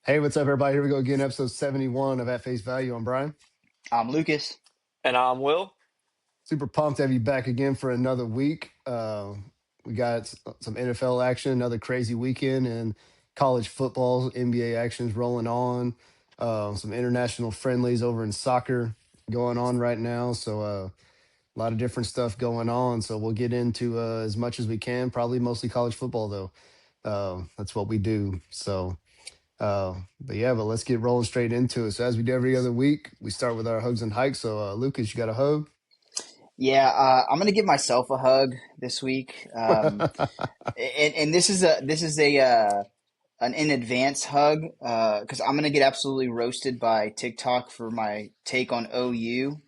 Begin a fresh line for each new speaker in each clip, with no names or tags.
Hey, what's up, everybody? Here we go again, episode 71 of At Face Value. I'm Brian.
I'm Lucas.
And I'm Will.
Super pumped to have you back again for another week. We got some NFL action, another crazy weekend, and college football, NBA actions rolling on. Some international friendlies over in soccer going on right now. So, a lot of different stuff going on. So, we'll get into as much as we can, probably mostly college football, though. That's what we do. So, but let's get rolling straight into it. So as we do every other week, we start with our hugs and hikes. So Lucas, you got a hug?
Yeah, I'm gonna give myself a hug this week, and this is a an in advance hug because I'm gonna get absolutely roasted by TikTok for my take on OU.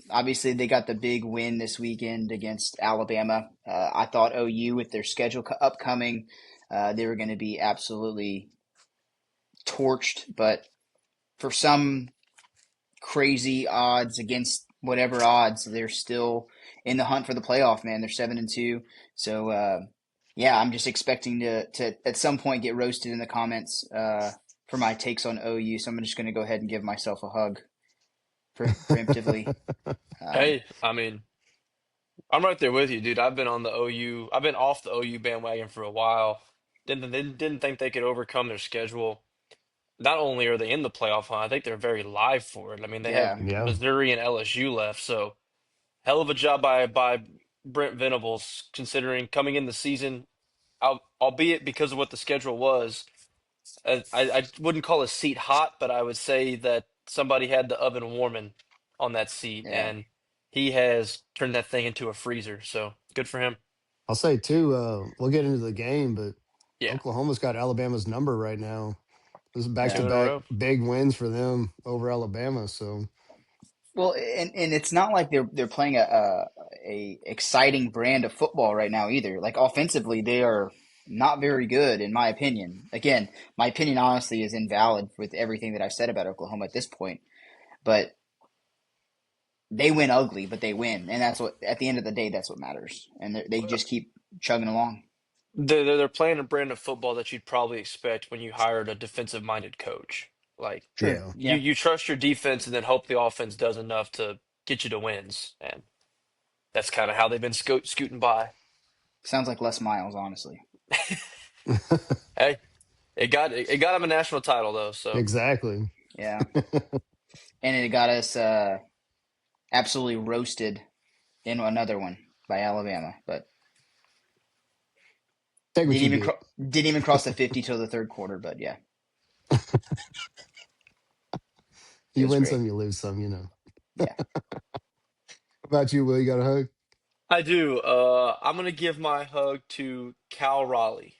Obviously, they got the big win this weekend against Alabama. I thought OU, with their schedule upcoming, they were going to be absolutely torched, but for some crazy odds against whatever odds, they're still in the hunt for the playoff. Man, they're 7-2. So yeah, I'm just expecting to at some point get roasted in the comments for my takes on OU. So I'm just going to go ahead and give myself a hug preemptively. Um,
Hey, I mean, I'm right there with you, dude. I've been on the OU. I've been off the OU bandwagon for a while. Didn't think they could overcome their schedule. Not only are they in the playoff hunt, I think they're very live for it. I mean, they have
yeah,
Yeah.
Missouri and LSU left, so hell of a job by Brent Venables, considering coming in the season, albeit because of what the schedule was. I wouldn't call his seat hot, but I would say that somebody had the oven warming on that seat,
yeah,
and he has turned that thing into a freezer. So good for him.
I'll say too. We'll get into the game, but
Yeah,
Oklahoma's got Alabama's number right now. This is back to
yeah.
two in a
back
row.
big wins for them over Alabama. So
Well, and it's not like they're playing a exciting brand of football right now either. Like offensively, they are not very good in my opinion. Again, my opinion honestly is invalid with everything that I've said about Oklahoma at this point. But they win ugly, but they win, and that's what at the end of the day that's what matters. And they just keep chugging along.
They're playing a brand of football that you'd probably expect when you hired a defensive-minded coach. Like
True.
yeah,
you
Yeah.
you trust your defense and then hope the offense does enough to get you to wins, and that's kind of how they've been scooting by.
Sounds like Les Miles, honestly.
Hey, it got him a national title though, so
exactly.
Yeah. And it got us absolutely roasted in another one by Alabama, but
Take what
didn't
you
even
get.
didn't even cross the 50 till the third quarter. But yeah, it
You
was
win
great.
some, you lose some. You know.
Yeah.
What about you, Will? You got a hug?
I do. I'm gonna give my hug to Cal Raleigh.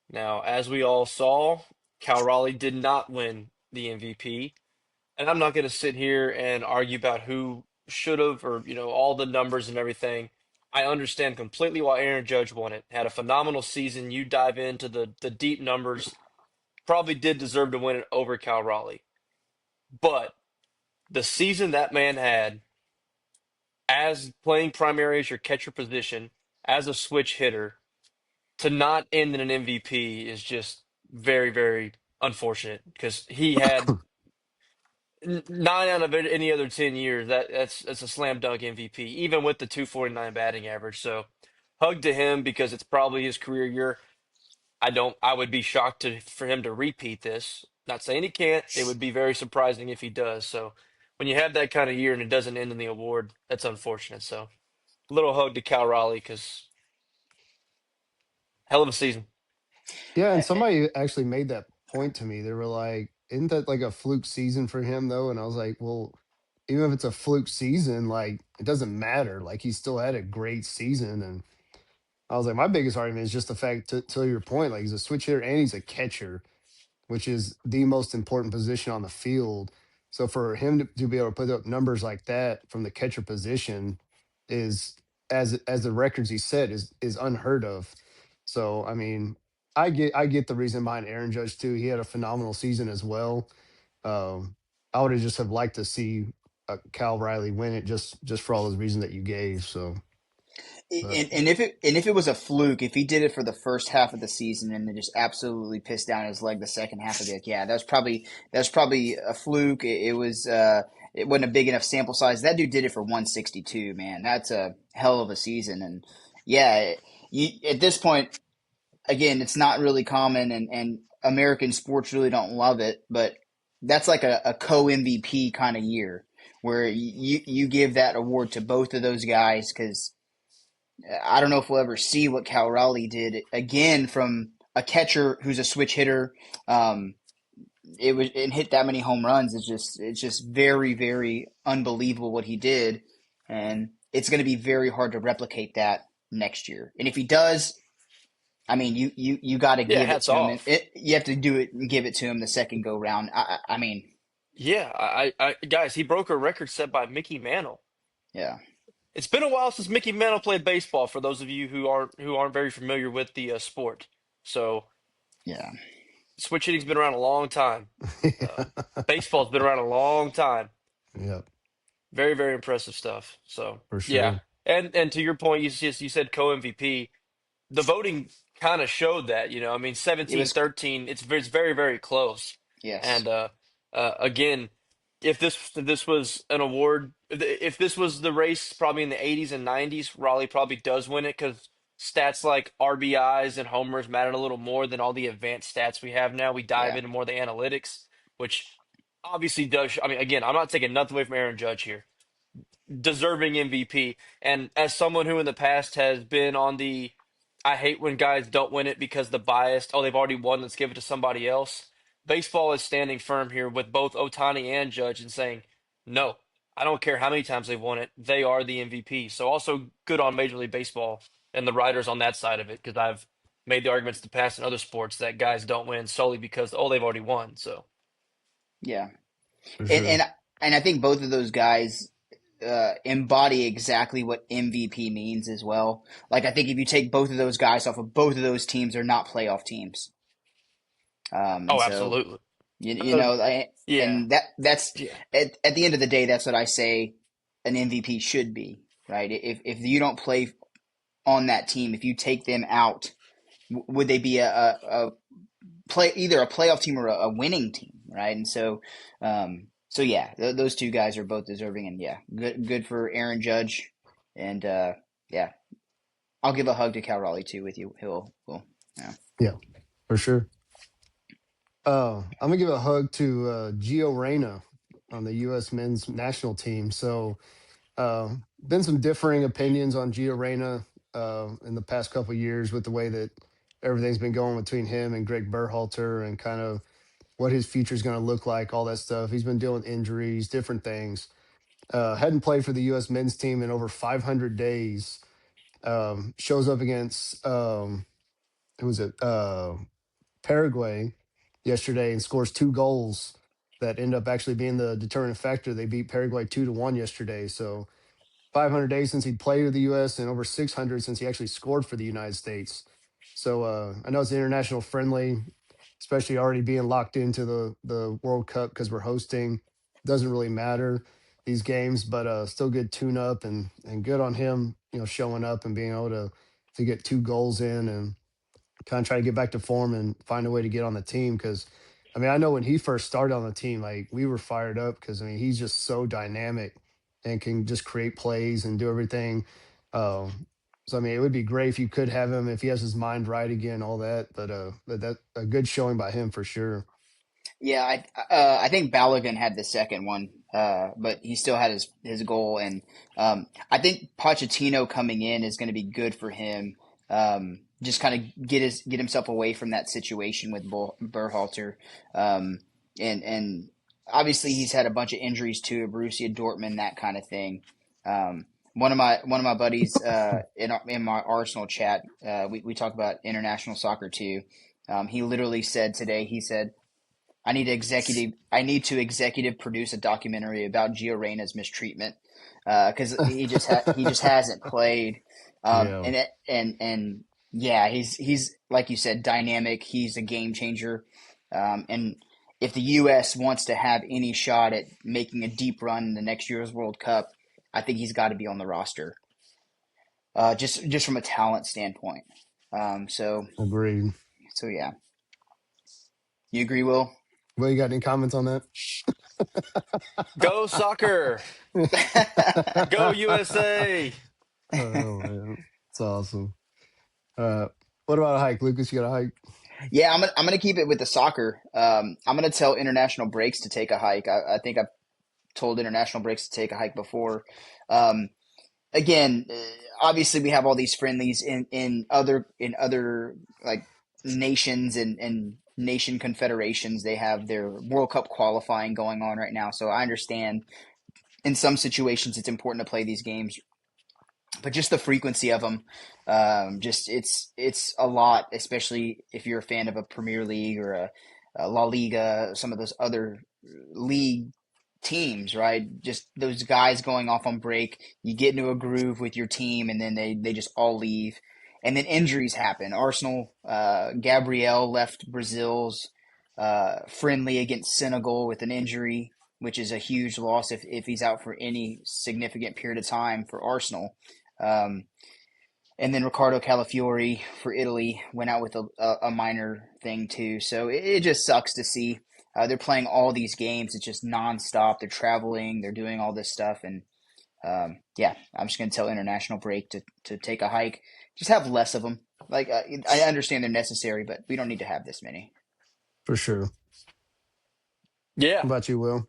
Now, as we all saw, Cal Raleigh did not win the MVP, and I'm not gonna sit here and argue about who should have or all the numbers and everything. I understand completely why Aaron Judge won it. Had a phenomenal season. You dive into the deep numbers, probably did deserve to win it over Cal Raleigh. But the season that man had as playing primary as your catcher position, as a switch hitter, to not end in an MVP is just very, very unfortunate because he had 9 out of any other 10 years. That's a slam dunk MVP, even with the 249 batting average. So, hug to him because it's probably his career year. I would be shocked for him to repeat this. Not saying he can't. It would be very surprising if he does. So, when you have that kind of year and it doesn't end in the award, that's unfortunate. So, little hug to Cal Raleigh because hell of a season.
Yeah, and
Eh, eh,
somebody actually made that point to me. They were like, "Isn't that like a fluke season for him, though?" And I was like, "Well, even if it's a fluke season, like it doesn't matter. Like he still had a great season." And I was like, my biggest argument is just the fact, to your point, like he's a switch hitter and he's a catcher, which is the most important position on the field. So for him to be able to put up numbers like that from the catcher position is, as the records he set, is unheard of. So I mean, I get the reason behind Aaron Judge too. He had a phenomenal season as well. I would have just have liked to see Cal Riley win it just for all those reasons that you gave. So But
And if it was a fluke, if he did it for the first half of the season and then just absolutely pissed down his leg the second half, I'd be like, yeah, that's probably a fluke. It wasn't a big enough sample size. That dude did it for 162, man. That's a hell of a season. And yeah, at this point, again, it's not really common, and American sports really don't love it, but that's like a co MVP kind of year where you give that award to both of those guys because I don't know if we'll ever see what Cal Raleigh did again from a catcher who's a switch hitter. Um, it was and hit that many home runs. It's just very very unbelievable what he did, and it's going to be very hard to replicate that next year. And if he does, I mean, you got to
Yeah,
give it
hats
to him, and
off.
you have to do it and give it to him the second go round. I mean,
Yeah, guys, he broke a record set by Mickey Mantle.
yeah,
It's been a while since Mickey Mantle played baseball. For those of you who aren't very familiar with the sport, so
yeah,
switch hitting's been around a long time.
yeah,
Um, Baseball's been around a long time.
yep,
Very, very impressive stuff. So
for
yeah,
sure.
and to your point, you said co MVP. The voting kind of showed that, I mean,
it
17,
was
13. It's very, very close.
yes,
And again, if this was an award, if this was the race probably in the 80s and 90s, Raleigh probably does win it because stats like RBIs and homers mattered a little more than all the advanced stats we have now. We dive
yeah,
into more of the analytics, which obviously does. I mean, again, I'm not taking nothing away from Aaron Judge here, deserving MVP. And as someone who in the past has been on the I hate when guys don't win it because the biased, oh, they've already won, let's give it to somebody else. Baseball is standing firm here with both Otani and Judge and saying, no, I don't care how many times they've won it. They are the MVP. So also good on Major League Baseball and the writers on that side of it because I've made the arguments in the past in other sports that guys don't win solely because, oh, they've already won. So,
yeah,
For
and
sure.
and and I think both of those guys embody exactly what MVP means as well. Like I think if you take both of those guys off of both of those teams, they're not playoff teams. And
oh,
so
absolutely.
you know,
Yeah.
and that's
Yeah.
at the end of the day, that's what I say an MVP should be, right? If you don't play on that team, if you take them out, would they be a play either a playoff team or a winning team, right? And so, so yeah, those two guys are both deserving, and yeah, good for Aaron Judge, and yeah, I'll give a hug to Cal Raleigh too with you. Will yeah,
Yeah, for sure. I'm gonna give a hug to Gio Reyna on the U.S. men's national team. So, been some differing opinions on Gio Reyna in the past couple of years with the way that everything's been going between him and Greg Berhalter and kind of what his future is going to look like, all that stuff. He's been dealing with injuries, different things. Hadn't played for the U.S. men's team in over 500 days. Shows up against who was it? Paraguay yesterday and scores two goals that end up actually being the determinant factor. They beat Paraguay 2-1 yesterday. So 500 days since he'd played with the U.S. and over 600 since he actually scored for the United States. So I know it's an international friendly, especially already being locked into the World Cup because we're hosting. Doesn't really matter these games, but still good tune up and good on him, showing up and being able to get two goals in and kind of try to get back to form and find a way to get on the team. Because, I mean, I know when he first started on the team, like we were fired up because I mean he's just so dynamic and can just create plays and do everything. So I mean, it would be great if you could have him if he has his mind right again, all that. But that a good showing by him for sure.
yeah. I think Balogun had the second one, but he still had his goal, and I think Pochettino coming in is going to be good for him. Just kind of get himself away from that situation with Berhalter. Um, and obviously he's had a bunch of injuries too, Borussia Dortmund, that kind of thing. Um, one of my buddies in my Arsenal chat, we talk about international soccer too. He literally said today, he said, I need to executive produce a documentary about Gio Reyna's mistreatment because he just hasn't played.
Yeah,
And yeah, he's like you said, dynamic. He's a game changer. And if the U.S. wants to have any shot at making a deep run in the next year's World Cup, I think he's got to be on the roster. just from a talent standpoint. Um, so
Agreed.
so yeah, you agree, Will?
Well, you got any comments on that?
Go soccer! Go USA!
Oh man, it's awesome. Uh, what about a hike, Lucas? You got a hike?
Yeah, I'm gonna keep it with the soccer. I'm gonna tell international breaks to take a hike. I think I've told international breaks to take a hike before. Um, Again, obviously we have all these friendlies in other like nations and nation confederations. They have their World Cup qualifying going on right now. So I understand in some situations it's important to play these games, but just the frequency of them, just it's a lot, especially if you're a fan of a Premier League or a La Liga, some of those other league teams, right? Just those guys going off on break, you get into a groove with your team, and then they just all leave, and then injuries happen. Arsenal, Gabriel left Brazil's friendly against Senegal with an injury, which is a huge loss if he's out for any significant period of time for Arsenal. Um, and then Ricardo Calafiori for Italy went out with a minor thing too. So it just sucks to see. They're playing all these games. It's just nonstop. They're traveling. They're doing all this stuff. And yeah, I'm just going to tell international break to take a hike. Just have less of them. Like I understand they're necessary, but we don't need to have this many.
For sure.
Yeah.
What about you, Will?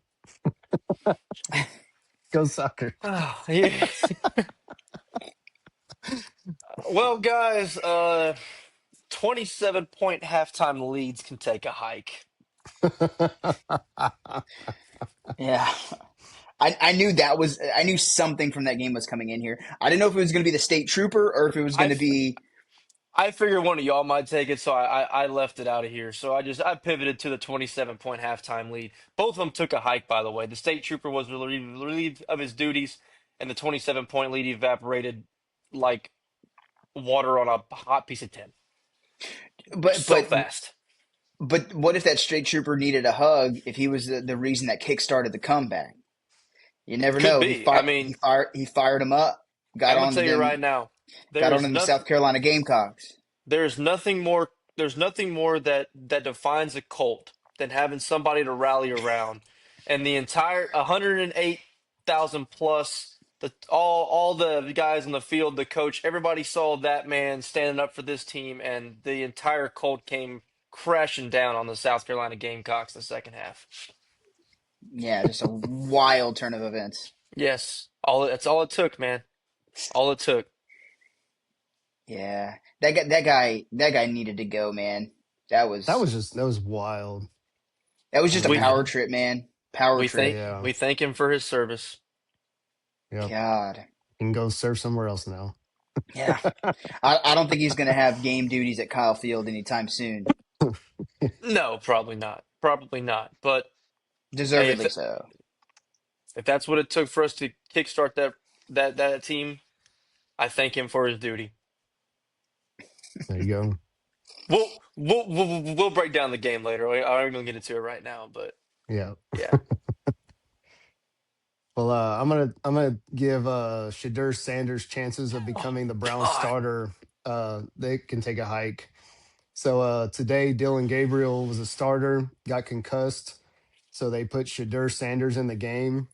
Go soccer.
Ah, yeah. Well, guys, 27-point halftime leads can take a hike.
Yeah. I knew that was I knew something from that game was coming in here. I didn't know if it was going to be the state trooper or if it was
I,
going to
f-
be.
I figured one of y'all might take it, so I left it out of here. So I pivoted to the 27-point halftime lead. Both of them took a hike, by the way. The state trooper was relieved of his duties, and the 27-point lead evaporated like water on a hot piece of tin.
But
So
but
fast.
but what if that state trooper needed a hug? If he was the reason that kick started the comeback, you never
Could
know.
be. I mean,
He fired him up. Got
I'm gonna
on to
tell you
them.
right now, there
Got on
is
them the
nothing.
South Carolina Gamecocks.
There's nothing more. There's nothing more that defines a cult than having somebody to rally around, and the entire 108,000 plus all the guys on the field, the coach, everybody saw that man standing up for this team, and the entire cult came crashing down on the South Carolina Gamecocks in the second half.
Yeah, just a wild turn of events.
Yes, that's all it took, man. All it took.
Yeah, that guy needed to go, man. That was
That was wild.
that was
I
just a
We
mean,
power trip, man. Power
we
trip.
thank
yeah,
we thank him for his service.
yep.
God.
Can go surf somewhere else now.
Yeah. I don't think he's going to have game duties at Kyle Field anytime soon.
No, probably not. Probably not. But hey,
Deservedly so.
if that's what it took for us to kickstart that team, I thank him for his duty.
There you go.
We'll break down the game later. I'm gonna get into it right now, but
Yeah.
yeah.
Well, I'm gonna give Shadur Sanders chances of
Oh
becoming the Browns
God.
starter. They can take a hike. So today, Dylan Gabriel was a starter, got concussed, so they put Shadur Sanders in the game,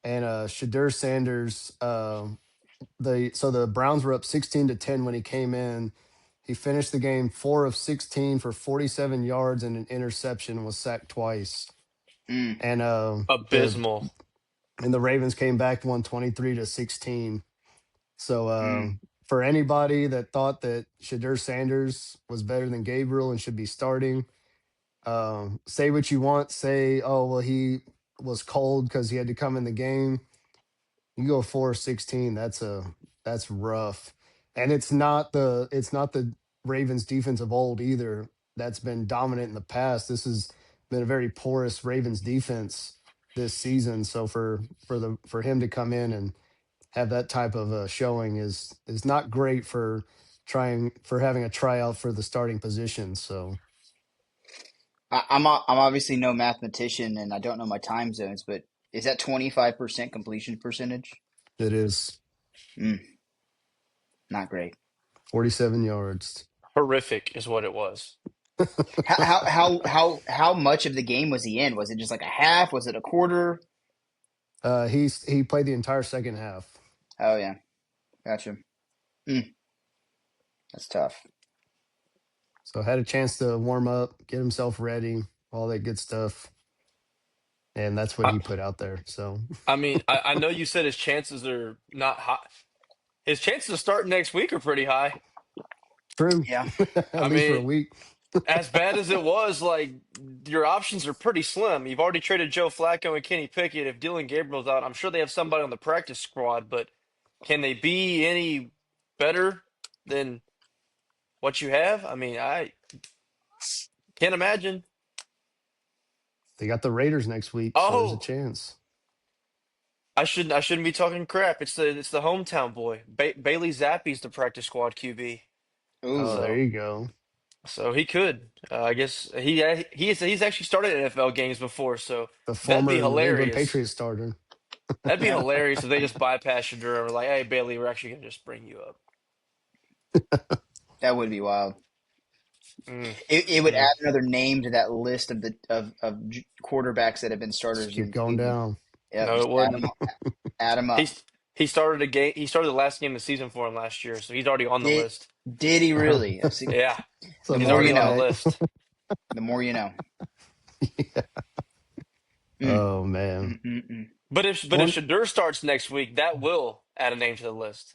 and Shadur Sanders, the Browns were up 16-10 when he came in. He finished the game 4 of 16 for 47 yards and an interception, and was sacked twice.
Mm,
And
Abysmal.
the Ravens came back, won 23-16. So
mm.
for anybody that thought that Shadur Sanders was better than Gabriel and should be starting, say what you want. Say, oh well, he was cold because he had to come in the game. You go 4 of 16. That's rough, and it's not the Ravens defense of old either. That's been dominant in the past. This has been a very porous Ravens defense this season. So for him to come in and have that type of showing is not great for trying for having a tryout for the starting position. So
I'm obviously no mathematician and I don't know my time zones, but is that 25% completion percentage?
it is.
Mm, Not great.
47 yards.
Horrific is what it was.
How much of the game was he in? Was it just like a half? Was it a quarter?
He played the entire second half.
Oh yeah, gotcha. Mm, that's tough.
So had a chance to warm up, get himself ready, all that good stuff. And that's what
I,
he put out there. So
I mean, I know you said his chances are not high. His chances of starting next week are pretty high.
true.
Yeah.
At
I
least for a
mean,
week.
as bad as it was, like your options are pretty slim. You've already traded Joe Flacco and Kenny Pickett. If Dylan Gabriel's out, I'm sure they have somebody on the practice squad, but can they be any better than what you have? I mean, I can't imagine.
They got the Raiders next week, so there's a
Oh,
chance.
I shouldn't be talking crap. It's the hometown boy. Bailey Zappi's the practice squad QB.
Oh,
Ooh.
there
So
you go.
so he could. I guess he's actually started NFL games before. So
The
that'd be
former New England
hilarious.
Patriots starter.
That'd be
Yep.
hilarious if they just bypass Shadur and were like, "Hey Bailey, we're actually gonna just bring you up."
That would be wild.
Mm,
It would
mm.
add another name to that list of quarterbacks that have been
Just
starters
keep
in
going
Cleveland.
down.
Yep,
No, it
just
wouldn't.
add them up.
He started a game. He started the last game of the season for him last year, so he's already on the
Did
list.
did he really? See,
Yeah,
So
the
he's
more
already
you
on the
know.
knockback.
list.
The more you know. Mm,
Oh man.
mm.
But if
One
Shadur starts next week, that will add a name to the list.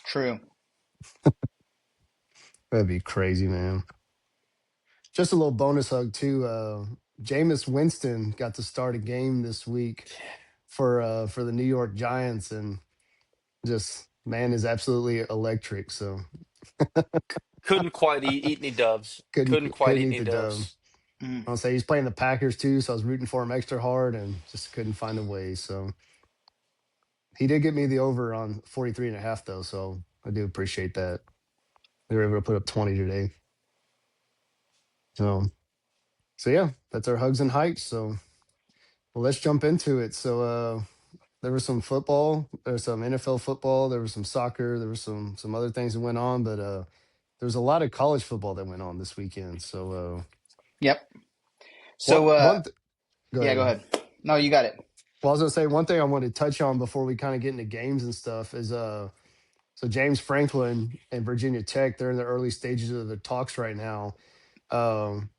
True.
that'd be crazy, man. Just a little bonus hug too. Jameis Winston got to start a game this week for the New York Giants, and just man is absolutely electric. So
Couldn't quite eat any doves. Couldn't quite
couldn't
eat
eat
any
the dub.
doves.
Mm.
I'll say he's playing the Packers too, so I was rooting for him extra hard and just couldn't find a way. So he did get me the over on 43 and a half though, so I do appreciate that. They were able to put up 20 today. So yeah, that's our hugs and hikes. So well, let's jump into it. So there was some football, there was some NFL football, there was some soccer, there was some other things that went on, but there was a lot of college football that went on this weekend. So
Yep.
one
So
go
yeah, go
ahead.
ahead. No, you got it.
Well, I was gonna say one thing I wanted to touch on before we kind of get into games and stuff is so James Franklin and Virginia Tech, they're in the early stages of the talks right now. Um,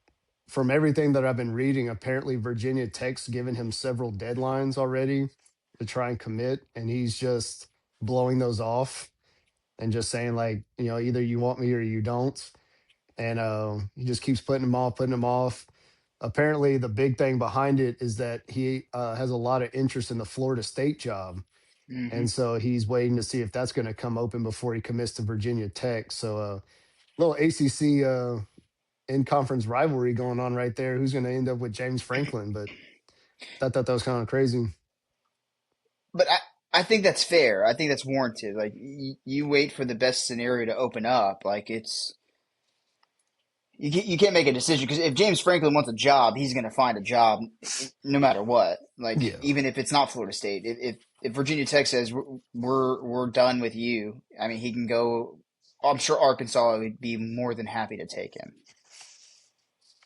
from everything that I've been reading, apparently Virginia Tech's given him several deadlines already to try and commit, and he's just blowing those off and just saying like, either you want me or you don't. And he just keeps putting them off. Apparently, the big thing behind it is that he has a lot of interest in the Florida State job,
Hmm.
and so he's waiting to see if that's going to come open before he commits to Virginia Tech. So, little ACC in conference rivalry going on right there. Who's going to end up with James Franklin? But I thought that was kind of crazy.
But I think that's fair. I think that's warranted. Like you wait for the best scenario to open up. Like you can't make a decision because if James Franklin wants a job, he's going to find a job no matter what. Like
Yeah.
even if it's not Florida State, if Virginia Tech says we're done with you, I mean he can go. I'm sure Arkansas would be more than happy to take him.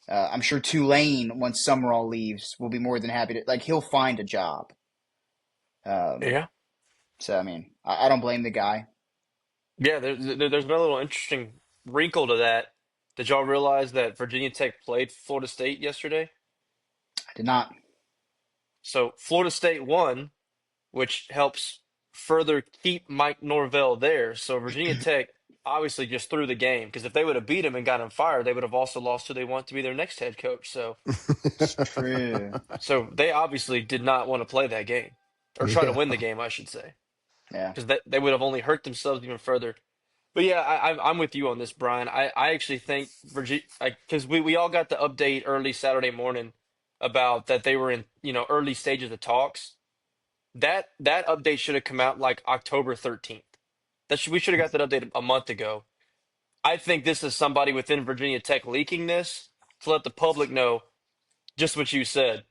I'm sure Tulane, once Summerall leaves, will be more than happy to. Like he'll find a job. Um,
Yeah,
so I mean, I don't blame the guy.
yeah. There's been a little interesting wrinkle to that. Did y'all realize that Virginia Tech played Florida State yesterday?
I did not.
So Florida State won, which helps further keep Mike Norvell there. So Virginia Tech obviously just threw the game because if they would have beat him and got him fired, they would have also lost who they want to be their next head coach. So
It's true.
so they obviously did not want to play that game or try to
Yeah.
win the game, I should say,
Yeah.
because they would have only hurt themselves even further. But yeah, I'm with you on this, Brian. I actually think Virginia, because we all got the update early Saturday morning about that they were in early stages of talks. That update should have come out like October 13th. We should have got that update a month ago. I think this is somebody within Virginia Tech leaking this to let the public know just what you said.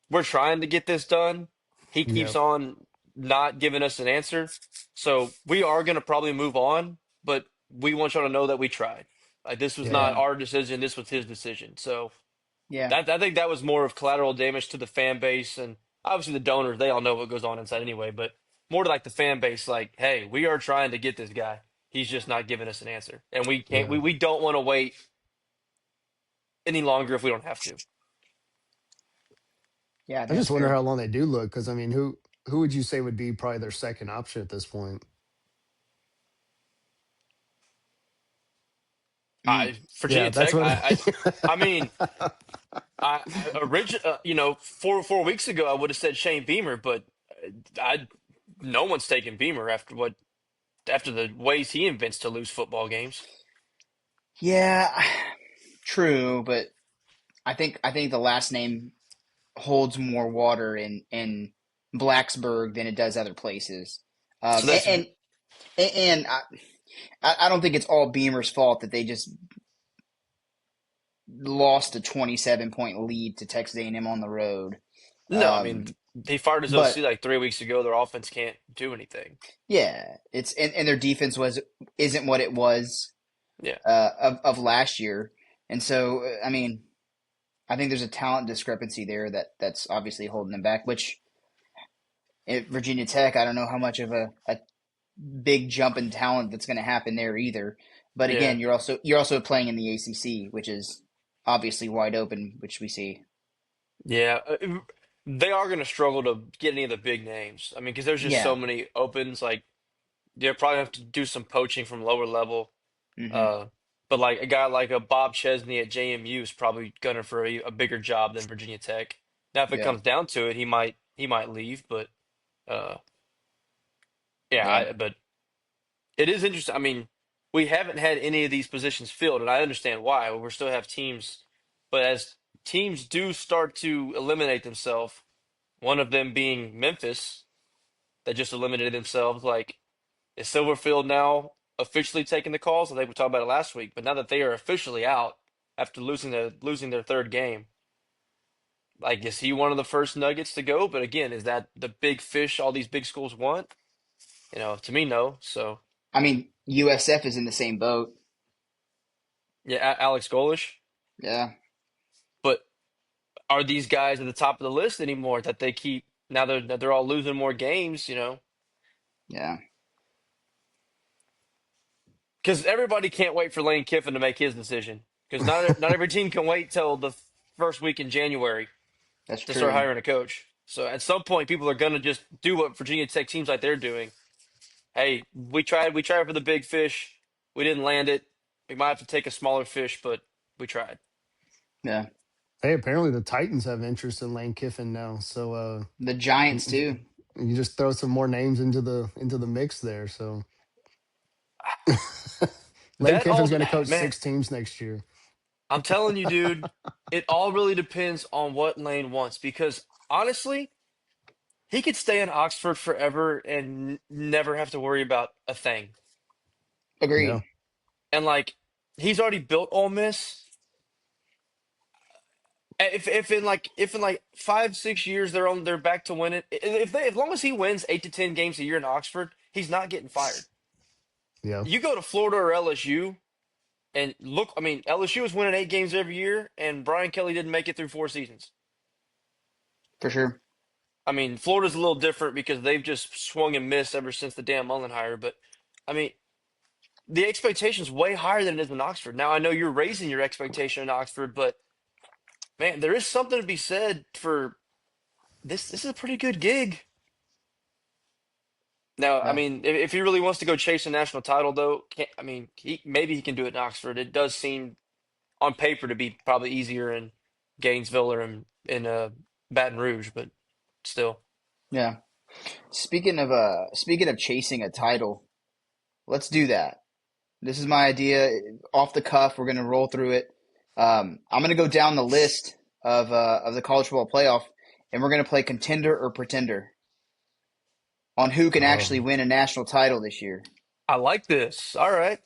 We're trying to get this done. He keeps
Yep.
on not giving us an answer. So we are going to probably move on. but we want y'all to know that we tried. Like this was not
Yeah.
Yeah.
our decision. This was his decision. So
Yeah.
that I think that was more of collateral damage to the fan base and obviously the donors. They all know what goes on inside anyway, but more to like the fan base. Like, hey, we are trying to get this guy. He's just not giving us an answer, and we can't.
Yeah.
We don't want to wait any longer if we don't have to.
Yeah.
I
That's
just wonder
fair.
how long they do look because I mean, who would you say would be probably their second option at this point?
Mm.
Virginia
Yeah, that's
Tech.
what.
I mean, you know, four weeks ago, I would have said Shane Beamer, but I no one's taking Beamer after the ways he invents to lose football games.
Yeah. True, but I think the last name holds more water in Blacksburg than it does other places.
So
Um,
that's
and and, and I don't think it's all Beamer's fault that they just lost a 27-point lead to Texas A&M on the road.
no. I
Um,
mean, he fired his
but
OC like 3 weeks ago. Their offense can't do anything.
yeah, it's and their defense isn't what it was
Yeah,
of last year, and so I mean I think there's a talent discrepancy there that's obviously holding them back. Which at Virginia Tech, I don't know how much of a big jump in talent that's going to happen there either. But
yeah,
again, you're also playing in the ACC, which is obviously wide open, which we see.
yeah. They are going to struggle to get any of the big names. I mean, because there's just so
Yeah.
many opens. Like they'll probably have to do some poaching from lower level.
Hmm.
Uh, but like a guy like a Bob Chesney at JMU is probably gunning for a bigger job than Virginia Tech. Now, if it
Yeah.
comes down to it, he might leave. But uh, yeah,
Yeah.
but it is interesting. I mean, we haven't had any of these positions filled, and I understand why. We still have teams, but as teams do start to eliminate themselves, one of them being Memphis, that just eliminated themselves. Like, is Silverfield now officially taking the calls? I think we talked about it last week, but now that they are officially out after losing their third game, like, is he one of the first Nuggets to go? But again, is that the big fish all these big schools want? To me, no. So
I mean, USF is in the same boat.
yeah, Alex Golish.
Yeah.
But are these guys at the top of the list anymore? That they keep now they're all losing more games.
Yeah.
Because everybody can't wait for Lane Kiffin to make his decision. Because not every team can wait till the first week in January
That's
to start
true.
hiring a coach. So at some point, people are going to just do what Virginia Tech seems like they're doing. Hey, we tried for the big fish. We didn't land it. We might have to take a smaller fish, but we tried.
Yeah.
Hey, apparently the Titans have interest in Lane Kiffin now, so
The Giants
you
too.
you just throw some more names into the mix there. So Lane
That
Kiffin's
all,
going to coach
man,
6 teams next year.
I'm telling you, dude, it all really depends on what Lane wants. Because honestly, he could stay in Oxford forever and never have to worry about a thing.
Yeah,
Agreed.
And like, he's already built Ole Miss. If in like 5-6 years they're back to winning, as long as he wins 8 to 10 games a year in Oxford, he's not getting fired.
yeah.
You go to Florida or LSU and look. I mean, LSU is winning 8 games every year, and Brian Kelly didn't make it through 4 seasons.
For sure.
I mean, Florida's a little different because they've just swung and missed ever since the Dan Mullen hire. But I mean, the expectation's way higher than it is in Oxford. Now I know you're raising your expectation in Oxford, but man, there is something to be said for this. This is a pretty good gig. Now, I
Yeah.
mean, if he really wants to go chase a national title, though, I mean, maybe he can do it in Oxford. It does seem on paper to be probably easier in Gainesville or in Baton Rouge, but still.
Yeah. Speaking of chasing a title, let's do that. This is my idea. Off the cuff, we're gonna roll through it. I'm gonna go down the list of the college football playoff, and we're gonna play contender or pretender on who can actually
Um,
win a national title this year.
I like this. All right.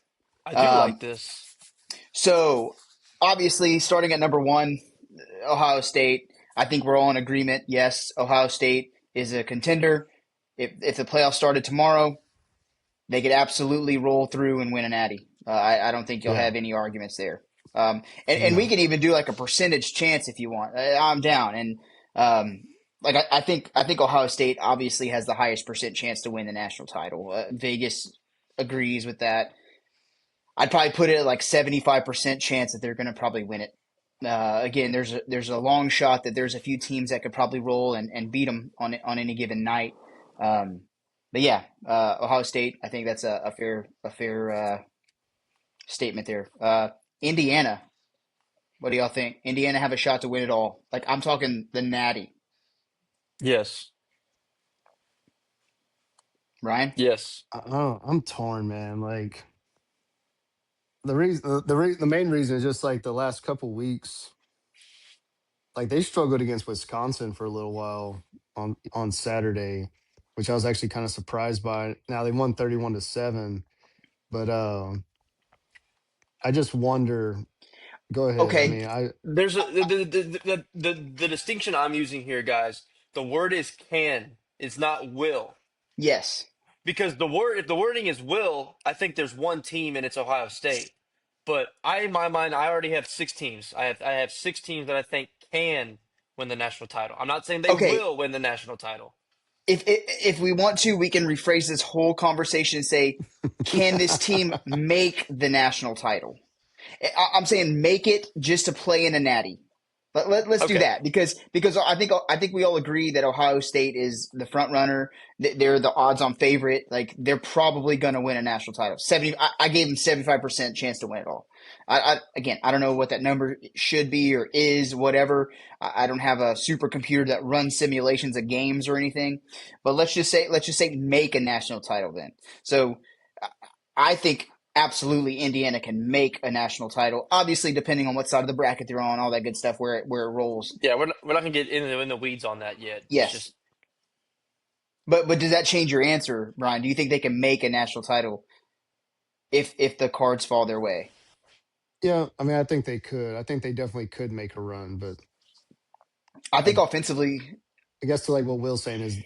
I do like
Um,
this.
so obviously, starting at number one, Ohio State. I think we're all in agreement. Yes, Ohio State is a contender. If the playoffs started tomorrow, They could absolutely roll through and win a natty. I don't think you'll
Yeah,
have any arguments there. And we
no.
can even do like a percentage chance if you want. I'm down. And like I think Ohio State obviously has the highest percent chance to win the national title. Vegas agrees with that. I'd probably put it at like 75% chance that they're going to probably win it. Again, there's a long shot that there's a few teams that could probably roll and beat them on any given night. Um, but yeah, Ohio State. I think that's a fair statement there. Indiana. What do y'all think? Indiana have a shot to win it all. Like I'm talking the Natty.
Yes.
Ryan.
Yes.
I'm torn, man. Like the main reason is just like the last couple weeks, like they struggled against Wisconsin for a little while on Saturday, which I was actually kind of surprised by. Now they won 31-7, but I just wonder. Go ahead. I
Okay.
mean, I
There's a the distinction I'm using here, guys. The word is can. It's not will.
Yes.
Because the word if the wording is will, I think there's one team and it's Ohio State. But in my mind, I already have six teams. I have six teams that I think can win the national title. I'm not saying they
Okay.
will win the national title.
If we want to, we can rephrase this whole conversation and say, can this team make the national title? I'm saying make it just to play in a natty. Let's do
Okay.
that because I think we all agree that Ohio State is the front runner. They're the odds-on favorite. Like they're probably going to win a national title. 70. I gave them 75% chance to win it all. Again, I don't know what that number should be or is, whatever. I don't have a supercomputer that runs simulations of games or anything. But let's just say make a national title then. So I think absolutely Indiana can make a national title. Obviously, depending on what side of the bracket they're on, all that good stuff, where it rolls.
Yeah, we're not gonna get in the weeds on that yet. It's
Yes,
just
but does that change your answer, Brian? Do you think they can make a national title if the cards fall their way?
yeah, I mean, I think they could. I think they definitely could make a run, but
I think
I
offensively,
I guess to like what Will's saying is,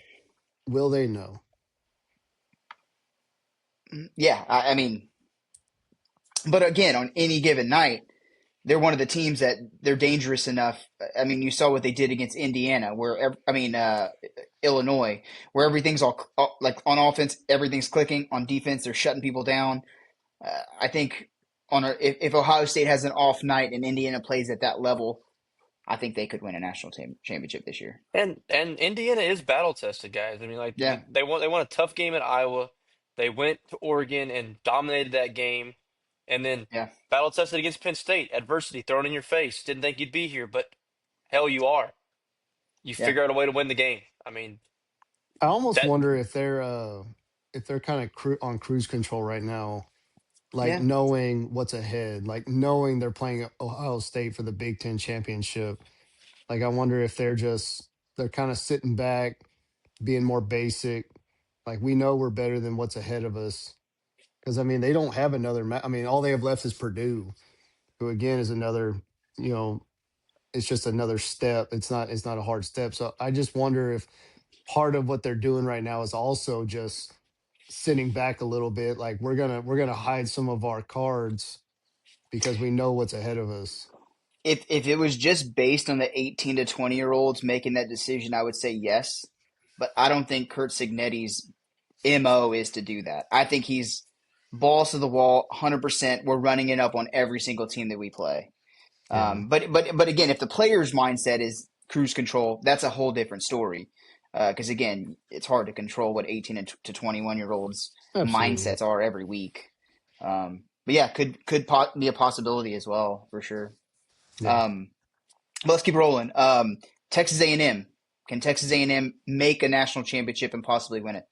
will they know?
yeah. I mean, but again, on any given night, they're one of the teams that they're dangerous enough. I mean, you saw what they did against Indiana, Illinois, where everything's all like on offense, everything's clicking. On defense, they're shutting people down. I think if Ohio State has an off night and Indiana plays at that level, I think they could win a national championship this year.
and Indiana is battle tested, guys. I mean, like
Yeah,
they won a tough game at Iowa. They went to Oregon and dominated that game, and then
yeah,
battle tested against Penn State. Adversity thrown in your face. Didn't think you'd be here, but hell, you are. You
yeah,
figure out a way to win the game. I mean
I almost
that.
wonder if they're kind of on cruise control right now, like
yeah,
knowing what's ahead, like knowing they're playing Ohio State for the Big Ten championship. Like I wonder if they're kind of sitting back, being more basic. Like we know we're better than what's ahead of us. Because I mean, they don't have another. I mean, all they have left is Purdue, who again is another. You know, it's just another step. It's not a hard step. So I just wonder if part of what they're doing right now is also just sitting back a little bit. Like we're gonna hide some of our cards because we know what's ahead of us.
if it was just based on the 18 to 20-year olds making that decision, I would say yes. But I don't think Kurt Signetti's MO is to do that. I think he's balls to the wall, 100%. We're running it up on every single team that we play.
Yeah,
But again, if the player's mindset is cruise control, that's a whole different story. Because again, it's hard to control what 18 to 21-year olds
absolutely.
mindsets are every week. But yeah, could be a possibility as well for sure.
Yeah.
Um, but let's keep rolling. Texas A&M. Can Texas A&M make a national championship and possibly win it?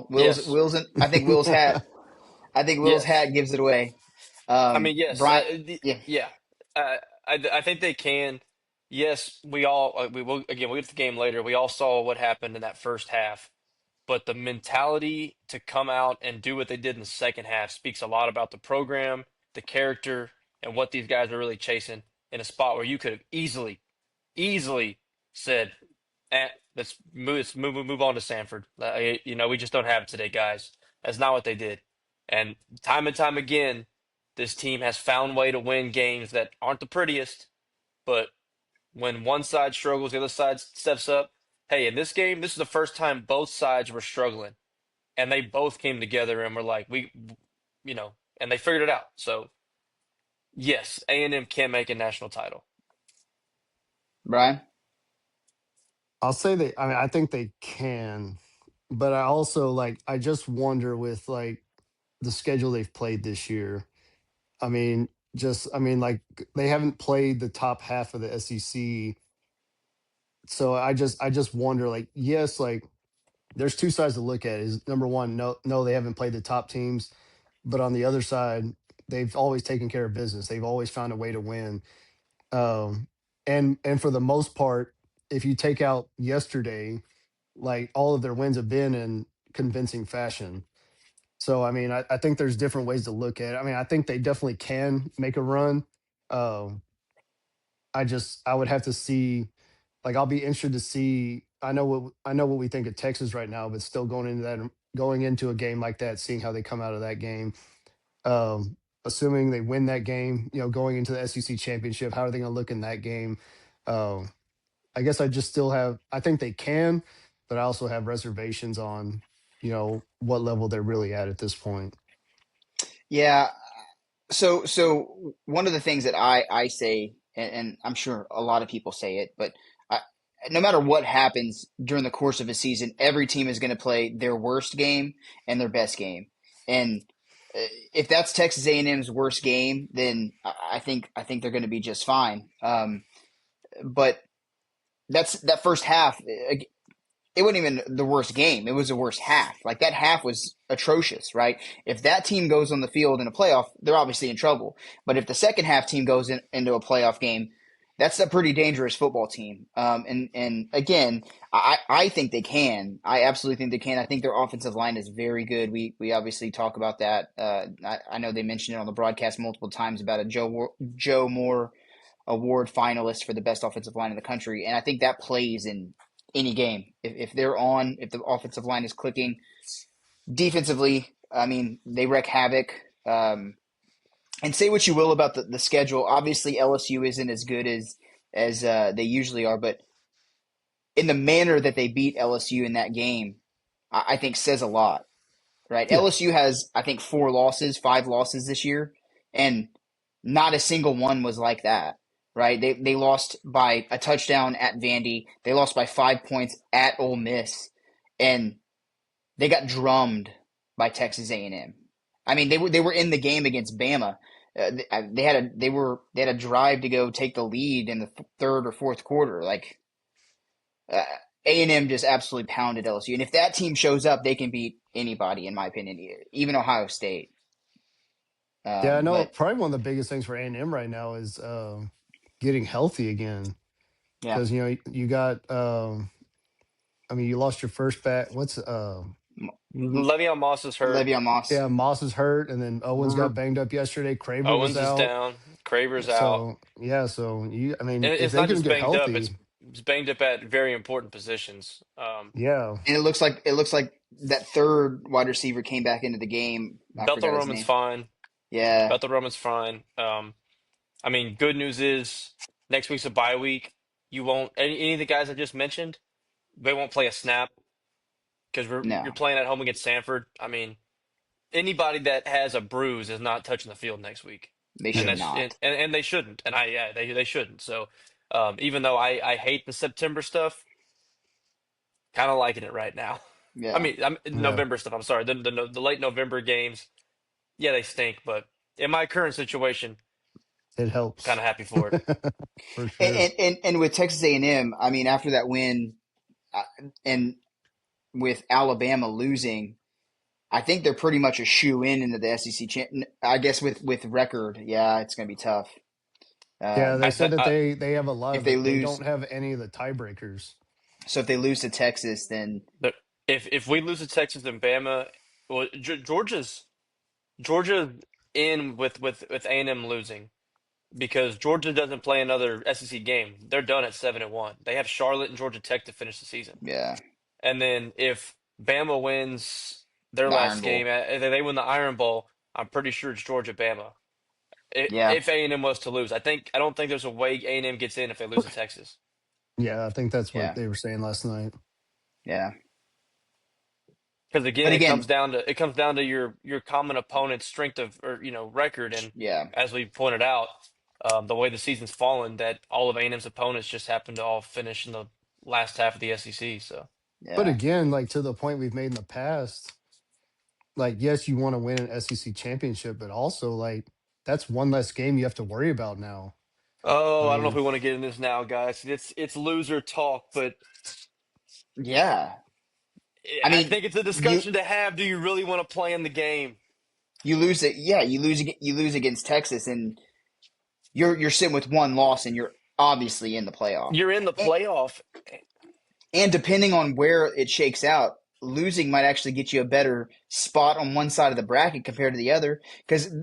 Yes,
I think Will's hat. I think Will's
yes.
hat gives it away.
I mean, yes.
Brian, yeah,
Yeah. I think they can. Yes, we all we will again. We'll get to the game later. We all saw what happened in that first half. But the mentality to come out and do what they did in the second half speaks a lot about the program, the character, and what these guys are really chasing in a spot where you could have easily said, Let's move on to Sanford. We just don't have it today, guys. That's not what they did. And time again, this team has found way to win games that aren't the prettiest, but when one side struggles, the other side steps up. Hey, in this game, this is the first time both sides were struggling, and they both came together and were like, and they figured it out. So yes, A&M can make a national title.
Brian.
I'll say they. I mean, I think they can, but I also like. I just wonder with like the schedule they've played this year. I mean, like they haven't played the top half of the SEC, so I just wonder. Like, yes, like there's two sides to look at. Is number one, no, they haven't played the top teams, but on the other side, they've always taken care of business. They've always found a way to win. Um, and for the most part, if you take out yesterday, like all of their wins have been in convincing fashion. So I mean, I think there's different ways to look at it. I mean, I think they definitely can make a run. Um, I would have to see. Like, I'll be interested to see. I know what we think of Texas right now, but still going into a game like that, seeing how they come out of that game. Um, Assuming they win that game, going into the SEC championship, how are they going to look in that game? Um, I guess I just still have. I think they can, but I also have reservations on what level they're really at this point.
Yeah. So one of the things that I say, and I'm sure a lot of people say it, but I, no matter what happens during the course of a season, every team is going to play their worst game and their best game. And if that's Texas A&M's worst game, then I think they're going to be just fine. But that's that first half. It wasn't even the worst game. It was the worst half. Like that half was atrocious, right? If that team goes on the field in a playoff, they're obviously in trouble. But if the second half team goes into a playoff game, that's a pretty dangerous football team. And again, I think they can. I absolutely think they can. I think their offensive line is very good. We obviously talk about that. I know they mentioned it on the broadcast multiple times about a Joe Moore award finalist for the best offensive line in the country, and I think that plays in any game. If they're on, if the offensive line is clicking defensively, I mean they wreak havoc. And say what you will about the schedule. Obviously, LSU isn't as good as they usually are, but in the manner that they beat LSU in that game, I think says a lot. Right?
Yeah,
LSU has I think 5 losses this year, and not a single one was like that. Right? They lost by a touchdown at Vandy. They lost by 5 points at Ole Miss, and they got drummed by Texas A&M. I mean, they were in the game against Bama. They had a drive to go take the lead in the third or fourth quarter. Like uh, A&M just absolutely pounded LSU, and if that team shows up, they can beat anybody, in my opinion, even Ohio State.
yeah. I know.
But
Probably one of the biggest things for A&M right now is getting healthy again,
yeah,
because you got. I mean, you lost your first back. What's
Le'Veon Moss is hurt.
Le'Veon Moss.
Yeah, Moss is hurt, and then Owens got banged up yesterday. Craver was
Owens is
out.
down. Craver's out.
So yeah, so I
And
mean, if
it's
they
not
can
just
get
banged up, it's,
healthy,
it's banged up at very important positions.
yeah,
And it looks like that third wide receiver came back into the game. I
Bethel
forgot his
Roman's
name.
fine.
Yeah,
Bethel Roman's fine. I mean, good news is next week's a bye week. You won't any of the guys I just mentioned, they won't play a snap because you're
no,
playing at home against Sanford. I mean, anybody that has a bruise is not touching the field next week,
they
and
should
yeah,
that's
not.
and they shouldn't. And they shouldn't. So even though I hate the September stuff, kind of liking it right now. I
Yeah,
mean, I'm
yeah,
November stuff. I'm sorry, the late November games. Yeah, they stink, but in my current situation,
it
kind
helps
of happy for it.
for
and
sure.
and with Texas A&M, I mean, after that win, uh, and with Alabama losing, I think they're pretty much a shoe in into the SEC. I guess with record, yeah, it's going to be tough.
Yeah, they
I
said
think
that they have a lot
If
of
they
the. They
lose,
don't have any of the tiebreakers.
so if they lose to Texas, then
but if we lose to Texas and Bama, well, Georgia in with A&M losing. because Georgia doesn't play another SEC game. They're done at 7-1. They have Charlotte and Georgia Tech to finish the season.
Yeah,
And then if Bama wins their
the
last
Iron Bowl.
game, if they win the Iron Bowl, I'm pretty sure it's Georgia Bama.
Yeah,
If A&M was to lose, I don't think there's a way A&M gets in if they lose to Texas.
Yeah, I think that's what
yeah,
they were saying last night.
yeah.
Because again,
But again,
it comes down to your common opponent's strength of or record, and
yeah,
as we pointed out, the way the season's fallen, that all of A&M's opponents just happen to all finish in the last half of the SEC. So
But
yeah.
again, like to the point we've made in the past, like yes, you want to win an SEC championship, but also like that's one less game you have to worry about now.
oh,
I
I don't know if
mean,
we want to get in this now, guys. It's loser talk, but
Yeah. I
I
mean,
think it's a
you
discussion to have. Do you really want to play in the game?
you lose it. Yeah, you lose against Texas, and you're sitting with one loss, and you're obviously in the playoff.
You're in the
And,
playoff.
and depending on where it shakes out, losing might actually get you a better spot on one side of the bracket compared to the other. Because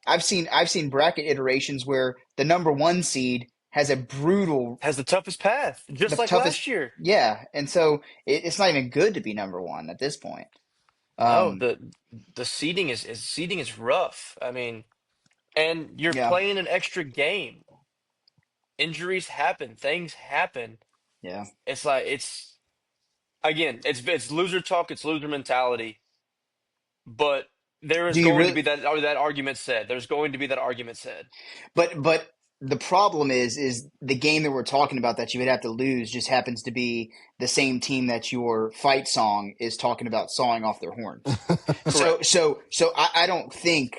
I've seen bracket iterations where the number one seed has a brutal,
Has the toughest path,
the
just like
toughest.
last year.
Yeah, and so it's not even good to be number one at this point.
No,
Um,
the seating is rough. I mean, and you're
yeah,
playing an extra game. Injuries happen, things happen.
yeah.
It's like it's again, it's loser talk, it's loser mentality. But there
Do
is
you
going to
really?
be that argument said. There's going to be that argument said.
But the problem is the game that we're talking about that you would have to lose just happens to be the same team that your fight song is talking about sawing off their horns. So
Correct.
so so I don't think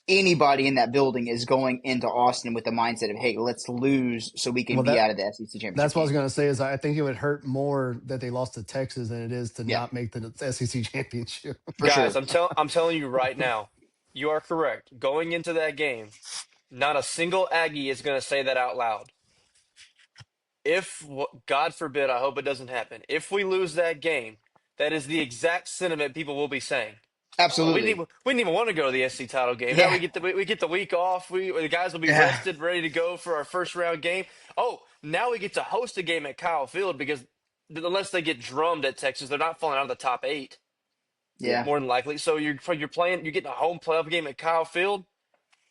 anybody in that building is going into Austin with the mindset of, hey, let's lose so we can
well
be
that
out of the SEC championship
that's what I was
game.
gonna say is I think it would hurt more that they lost to Texas than it is to
Yeah,
not make the SEC championship.
for
Guys,
sure.
I'm telling you right now, you are correct. Going into that game, not a single Aggie is going to say that out loud. If, God forbid, I hope it doesn't happen. If we lose that game, that is the exact sentiment people will be saying. Oh,
Absolutely.
we didn't even want to go to the SC title game. Now
Yeah,
we get the week off. The guys will be
yeah,
rested, ready to go for our first round game. Oh, now we get to host a game at Kyle Field because unless they get drummed at Texas, they're not falling out of the top eight
yeah.
more than likely. So you're getting a home playoff game at Kyle Field.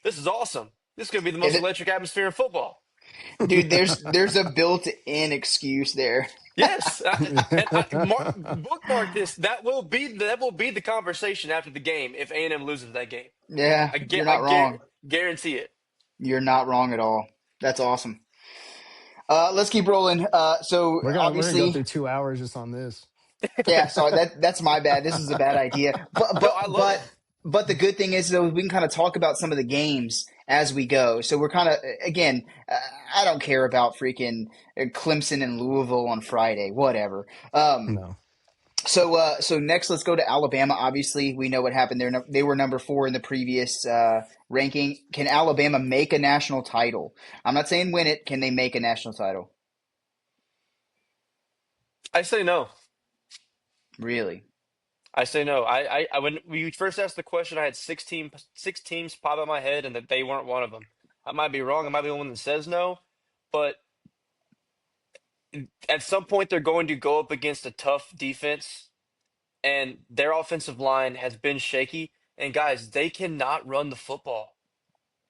This is awesome. This is going to be the
Is
most
it,
electric atmosphere in football.
dude? There's a built-in excuse there.
Yes, bookmark this. That will be the conversation after the game if A&M loses that game.
Yeah, you're
I
not wrong.
guarantee it.
You're not wrong at all. That's awesome. Let's keep rolling. So
We're gonna go
obviously,
through 2 hours just on this.
yeah. Sorry, that's my bad. This is a bad idea. But
No,
but
I love
but
it.
but the good thing is though we can kind of talk about some of the games as we go. So we're kind of again. I don't care about freaking Clemson and Louisville on Friday. Whatever.
No.
So next, let's go to Alabama. Obviously, we know what happened there. They were number four in the previous ranking. Can Alabama make a national title? I'm not saying win it. Can they make a national title?
I say no.
Really?
I say no. When we first asked the question, I had six teams pop in my head, and that they weren't one of them. I might be wrong. I might be the one that says no, but at some point they're going to go up against a tough defense, and their offensive line has been shaky. And guys, they cannot run the football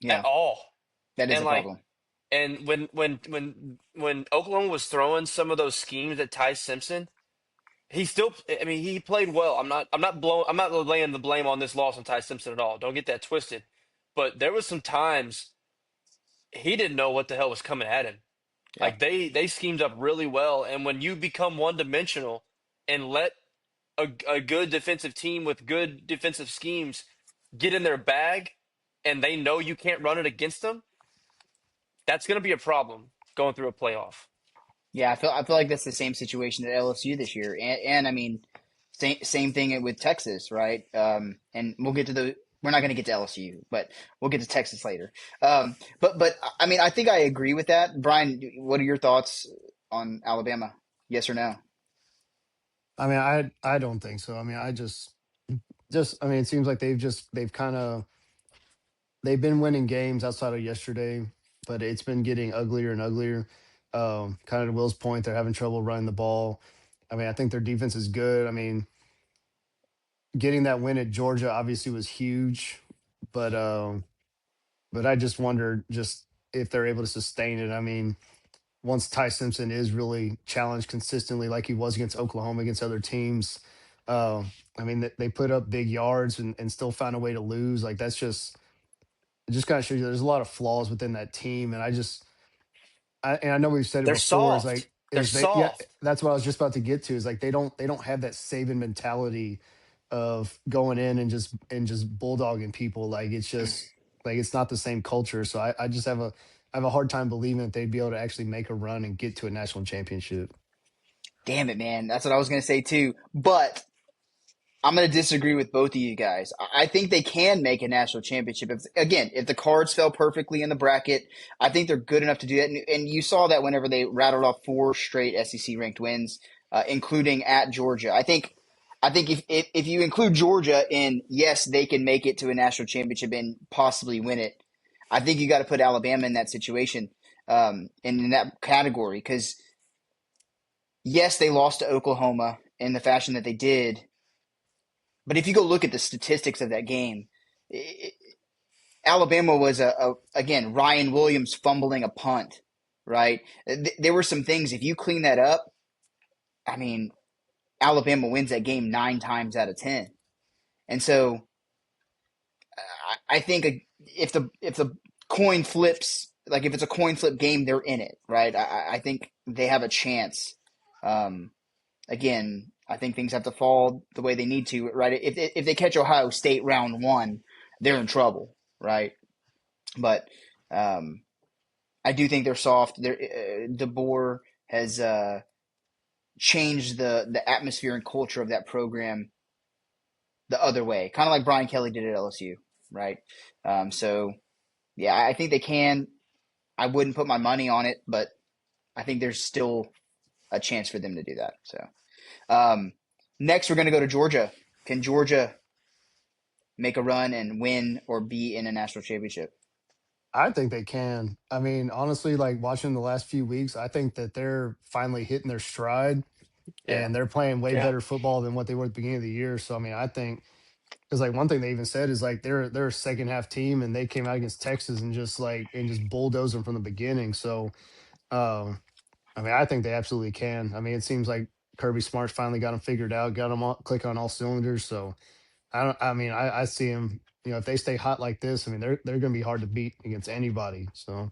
at
Yeah,
all.
that is
And
a
like,
problem.
and when Oklahoma was throwing some of those schemes at Ty Simpson, he still, I mean, he played well. I'm not laying the blame on this loss on Ty Simpson at all. Don't get that twisted. But there was some times he didn't know what the hell was coming at him.
Yeah,
Like they schemed up really well, and when you become one dimensional and let a good defensive team with good defensive schemes get in their bag, and they know you can't run it against them, that's going to be a problem going through a playoff.
yeah. I feel like that's the same situation at LSU this year, and I mean, same thing with Texas, right? And we'll get to the. We're not going to get to LSU, but we'll get to Texas later. But I mean, I think I agree with that. Brian, what are your thoughts on Alabama? Yes or no?
I mean, I don't think so. I mean, I mean, it seems like they've been winning games outside of yesterday. but it's been getting uglier and uglier. Kind of to Will's point, they're having trouble running the ball. I mean, I think their defense is good. I mean, getting that win at Georgia obviously was huge, but I just wonder just if they're able to sustain it. I mean, once Ty Simpson is really challenged consistently, like he was against Oklahoma, against other teams, I mean, they put up big yards and still found a way to lose. Like that's just it just kind of shows you there's a lot of flaws within that team, and and I know we've said it
They're
before
soft. They're
is they yeah,
soft.
that's what I was just about to get to is like they don't have that Saban mentality of going in and just bulldogging people. Like it's just like it's not the same culture. So I just I have a hard time believing that they'd be able to actually make a run and get to a national championship.
Damn it, man. That's what I was going to say too. But I'm going to disagree with both of you guys. I think they can make a national championship. If the cards fell perfectly in the bracket, I think they're good enough to do that. And you saw that whenever they rattled off 4 straight SEC ranked wins, including at Georgia. I think if you include Georgia in, yes, they can make it to a national championship and possibly win it. I think you got to put Alabama in that situation, in that category, because yes, they lost to Oklahoma in the fashion that they did. But if you go look at the statistics of that game, it, Alabama was again Ryan Williams fumbling a punt, right? There were some things. If you clean that up, I mean, Alabama wins that game 9 times out of 10. And so I think if the coin flips, like if it's a coin flip game, they're in it, right? I think they have a chance. Um, Again, I think things have to fall the way they need to, right? If they catch Ohio State round 1, they're in trouble, right? But um, I do think they're soft. DeBoer has changed the atmosphere and culture of that program the other way, kind of like Brian Kelly did at LSU, right? So yeah, I think they can. I wouldn't put my money on it, but I think there's still a chance for them to do that. So um, next, we're going to go to Georgia. Can Georgia make a run and win or be in a national championship?
I think they can. I mean, honestly, like watching the last few weeks, I think that they're finally hitting their stride
Yeah.
and they're playing way
Yeah.
better football than what they were at the beginning of the year. So I mean, I think because like one thing they even said is like they're a second half team and they came out against Texas and just bulldozed them from the beginning. So um, I mean, I think they absolutely can. I mean, it seems like Kirby Smart's finally got them figured out, got them all, click on all cylinders. So I don't. I mean, I see them. You know, if they stay hot like this, I mean, they're going to be hard to beat against anybody. So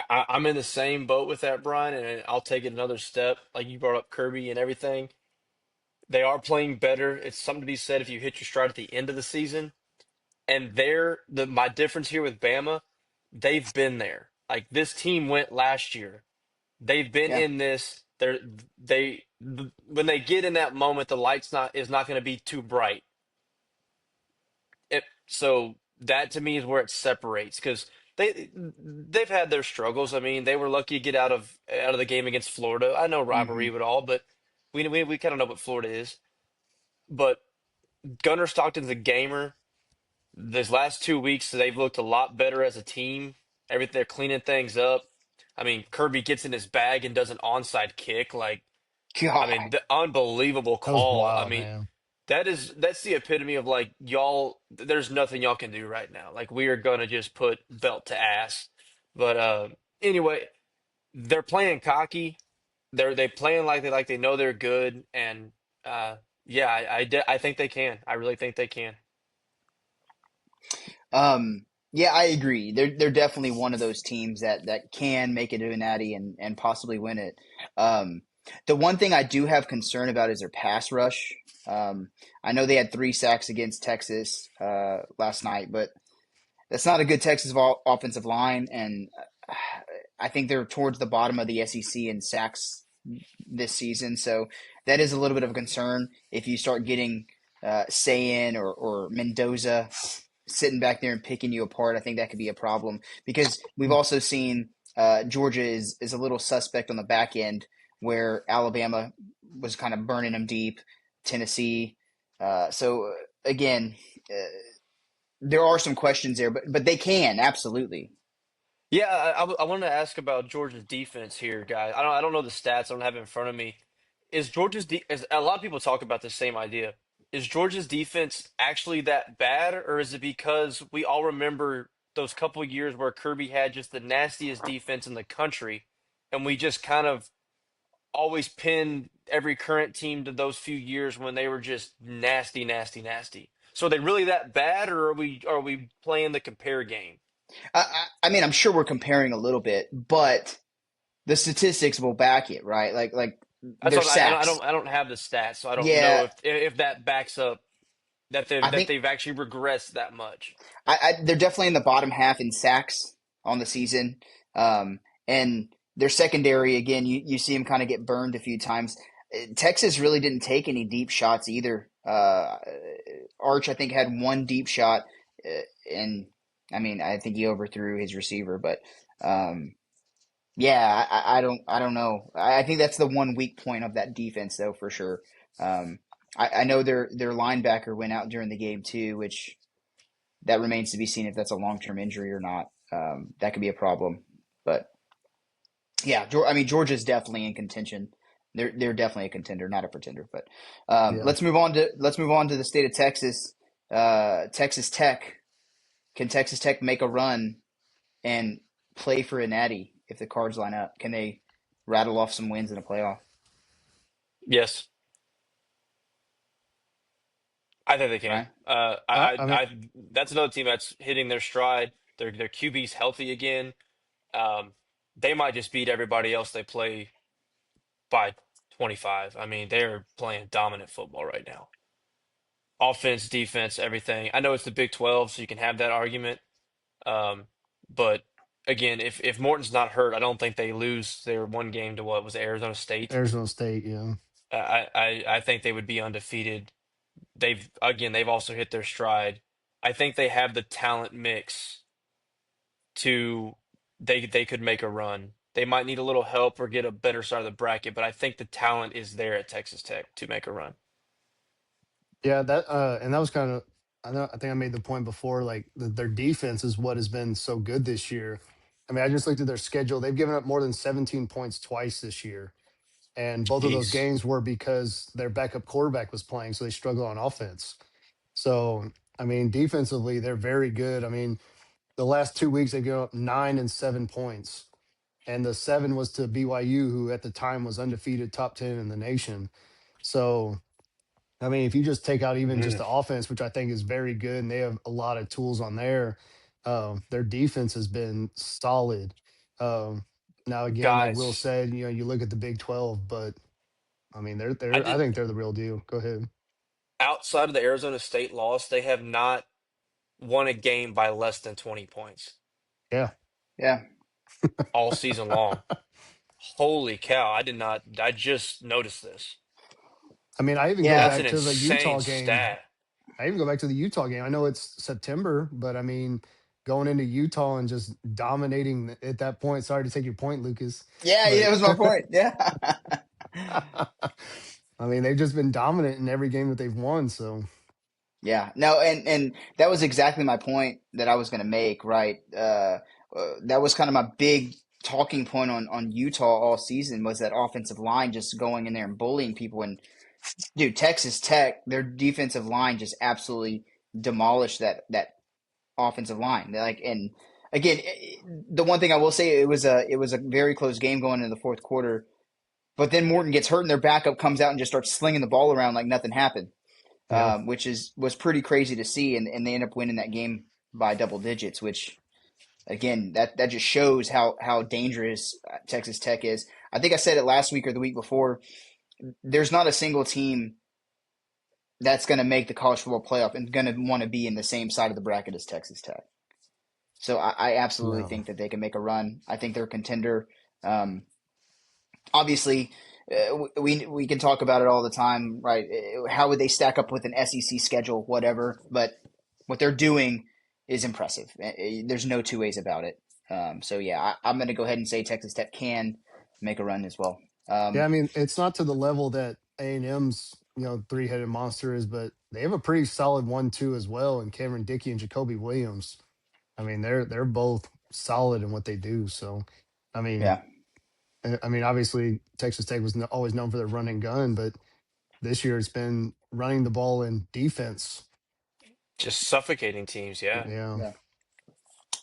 I'm in the same boat with that, Brian, and I'll take it another step. Like you brought up Kirby and everything. They are playing better. It's something to be said if you hit your stride at the end of the season. And my difference here with Bama, they've been there. Like this team went last year. They've been
Yeah.
in this. When they get in that moment, the light's not is not going to be too bright. So that to me is where it separates because they've had their struggles. I mean, they were lucky to get out of the game against Florida. I know
Mm-hmm.
rivalry with all, but we kind of know what Florida is. But Gunnar Stockton's a gamer. These last 2 weeks, they've looked a lot better as a team. Everything they're cleaning things up. I mean, Kirby gets in his bag and does an onside kick. Like, I mean,
God.
the unbelievable
that was
call. I
wild,
mean,
man.
that's the epitome of like y'all. There's nothing y'all can do right now. Like we are gonna just put belt to ass. But anyway, they're playing cocky. They playing like they know they're good. And uh, yeah, I think they can. I really think they can.
Yeah, I agree. They're definitely one of those teams that can make it to a natty and possibly win it. Um, the one thing I do have concern about is their pass rush. I know they had 3 sacks against Texas last night, but that's not a good Texas offensive line, and I think they're towards the bottom of the SEC in sacks this season. So that is a little bit of a concern if you start getting Sayin or Mendoza sitting back there and picking you apart. I think that could be a problem because we've also seen Georgia is a little suspect on the back end where Alabama was kind of burning them deep, Tennessee. So again, uh, there are some questions there, but they can absolutely.
Yeah, I wanted to ask about Georgia's defense here, guys. I don't know the stats. I don't have it in front of me. Is Georgia's de is a lot of people talk about the same idea. Is Georgia's defense actually that bad, or is it because we all remember those couple years where Kirby had just the nastiest defense in the country, and we just kind of always pin every current team to those few years when they were just nasty, nasty, nasty. So are they really that bad, or are we playing the compare game?
I mean, I'm sure we're comparing a little bit, but the statistics will back it, right? Like
That's
their
what
sacks.
I don't have the stats, so I don't know
Yeah,
if that backs up
I
that
think
they've actually regressed that much.
they're definitely in the bottom half in sacks on the season. And their secondary, again, you see them kind of get burned a few times. Texas really didn't take any deep shots either. Arch, I think, had one deep shot, and I mean, I think he overthrew his receiver, but yeah, I don't know. I think that's the one weak point of that defense, though, for sure. I know their linebacker went out during the game too, which that remains to be seen if that's a long term injury or not. That could be a problem. But yeah, I mean Georgia's definitely in contention. They're definitely a contender, not a pretender. But
Yeah.
let's move on to the state of Texas. Texas Tech. Can Texas Tech make a run and play for a natty if the cards line up? Can they rattle off some wins in a playoff?
Yes, I think they can.
Right?
I mean,
That's another team that's hitting their stride. Their QB's healthy again. Um, they might just beat everybody else they play by 25. I mean, they're playing dominant football right now. Offense, defense, everything. I know it's the Big 12, so you can have that argument. Um, but again, if Morton's not hurt, I don't think they lose their one game to what was it, Arizona State.
Arizona State, yeah.
I think they would be undefeated. They've also hit their stride. I think they have the talent mix to they could make a run. They might need a little help or get a better side of the bracket, but I think the talent is there at Texas Tech to make a run.
Yeah, that and that was kind of I think I made the point before, like their defense is what has been so good this year. I mean, I just looked at their schedule. They've given up more than 17 points twice this year. And both of those
Jeez.
games were because their backup quarterback was playing, so they struggle on offense. So, I mean, defensively, they're very good. I mean, the last 2 weeks they go up 9 and 7 points. And the seven was to BYU, who at the time was undefeated, top 10 in the nation. So I mean, if you just take out even just
Mm.
the offense, which I think is very good, and they have a lot of tools on there, their defense has been solid. Now, again, like Will
Guys,
said, you look at the Big 12, but I mean,
I
I
did
think they're the real deal. Go ahead.
outside of the Arizona State loss, they have not won a game by less than 20 points
Yeah,
Yeah.
all season long. Holy cow, I just noticed this.
I mean, I even go
Yeah.
That's an
back to the
insane
Utah game.
stat.
I even go back to the Utah game. I know it's September, but I mean, going into Utah and just dominating at that point. Sorry to take your point, Lucas,
Yeah, yeah,
but
that was my point. Yeah.
I mean, they've just been dominant in every game that they've won. So
Yeah, no, and that was exactly my point that I was going to make, right? That was kind of my big talking point on Utah all season was that offensive line just going in there and bullying people. And dude, Texas Tech, their defensive line just absolutely demolished that offensive line. Like, and again, the one thing I will say, it was a very close game going into the fourth quarter. But then Morton gets hurt, and their backup comes out and just starts slinging the ball around like nothing happened,
yeah.
which was pretty crazy to see, and they end up winning that game by double digits, which again that just shows how dangerous Texas Tech is. I think I said it last week or the week before. There's not a single team that's going to make the college football playoff and going to want to be in the same side of the bracket as Texas Tech. So I absolutely
No.
think that they can make a run. I think they're a contender. Um, Obviously, we can talk about it all the time, right? How would they stack up with an SEC schedule, whatever? But what they're doing is impressive. There's no two ways about it. So yeah, I'm going to go ahead and say Texas Tech can make a run as well.
Yeah,
Um,
I mean, it's not to the level that A&M's, three-headed monster is, but they have a pretty solid 1-2 as well, and Cameron Dickey and Jacoby Williams. I mean, they're both. solid in what they do. So, I mean,
Yeah.
obviously Texas Tech was always known for their run and gun, but this year it's been running the ball and defense.
Just suffocating teams. Yeah.
Yeah,
Yeah.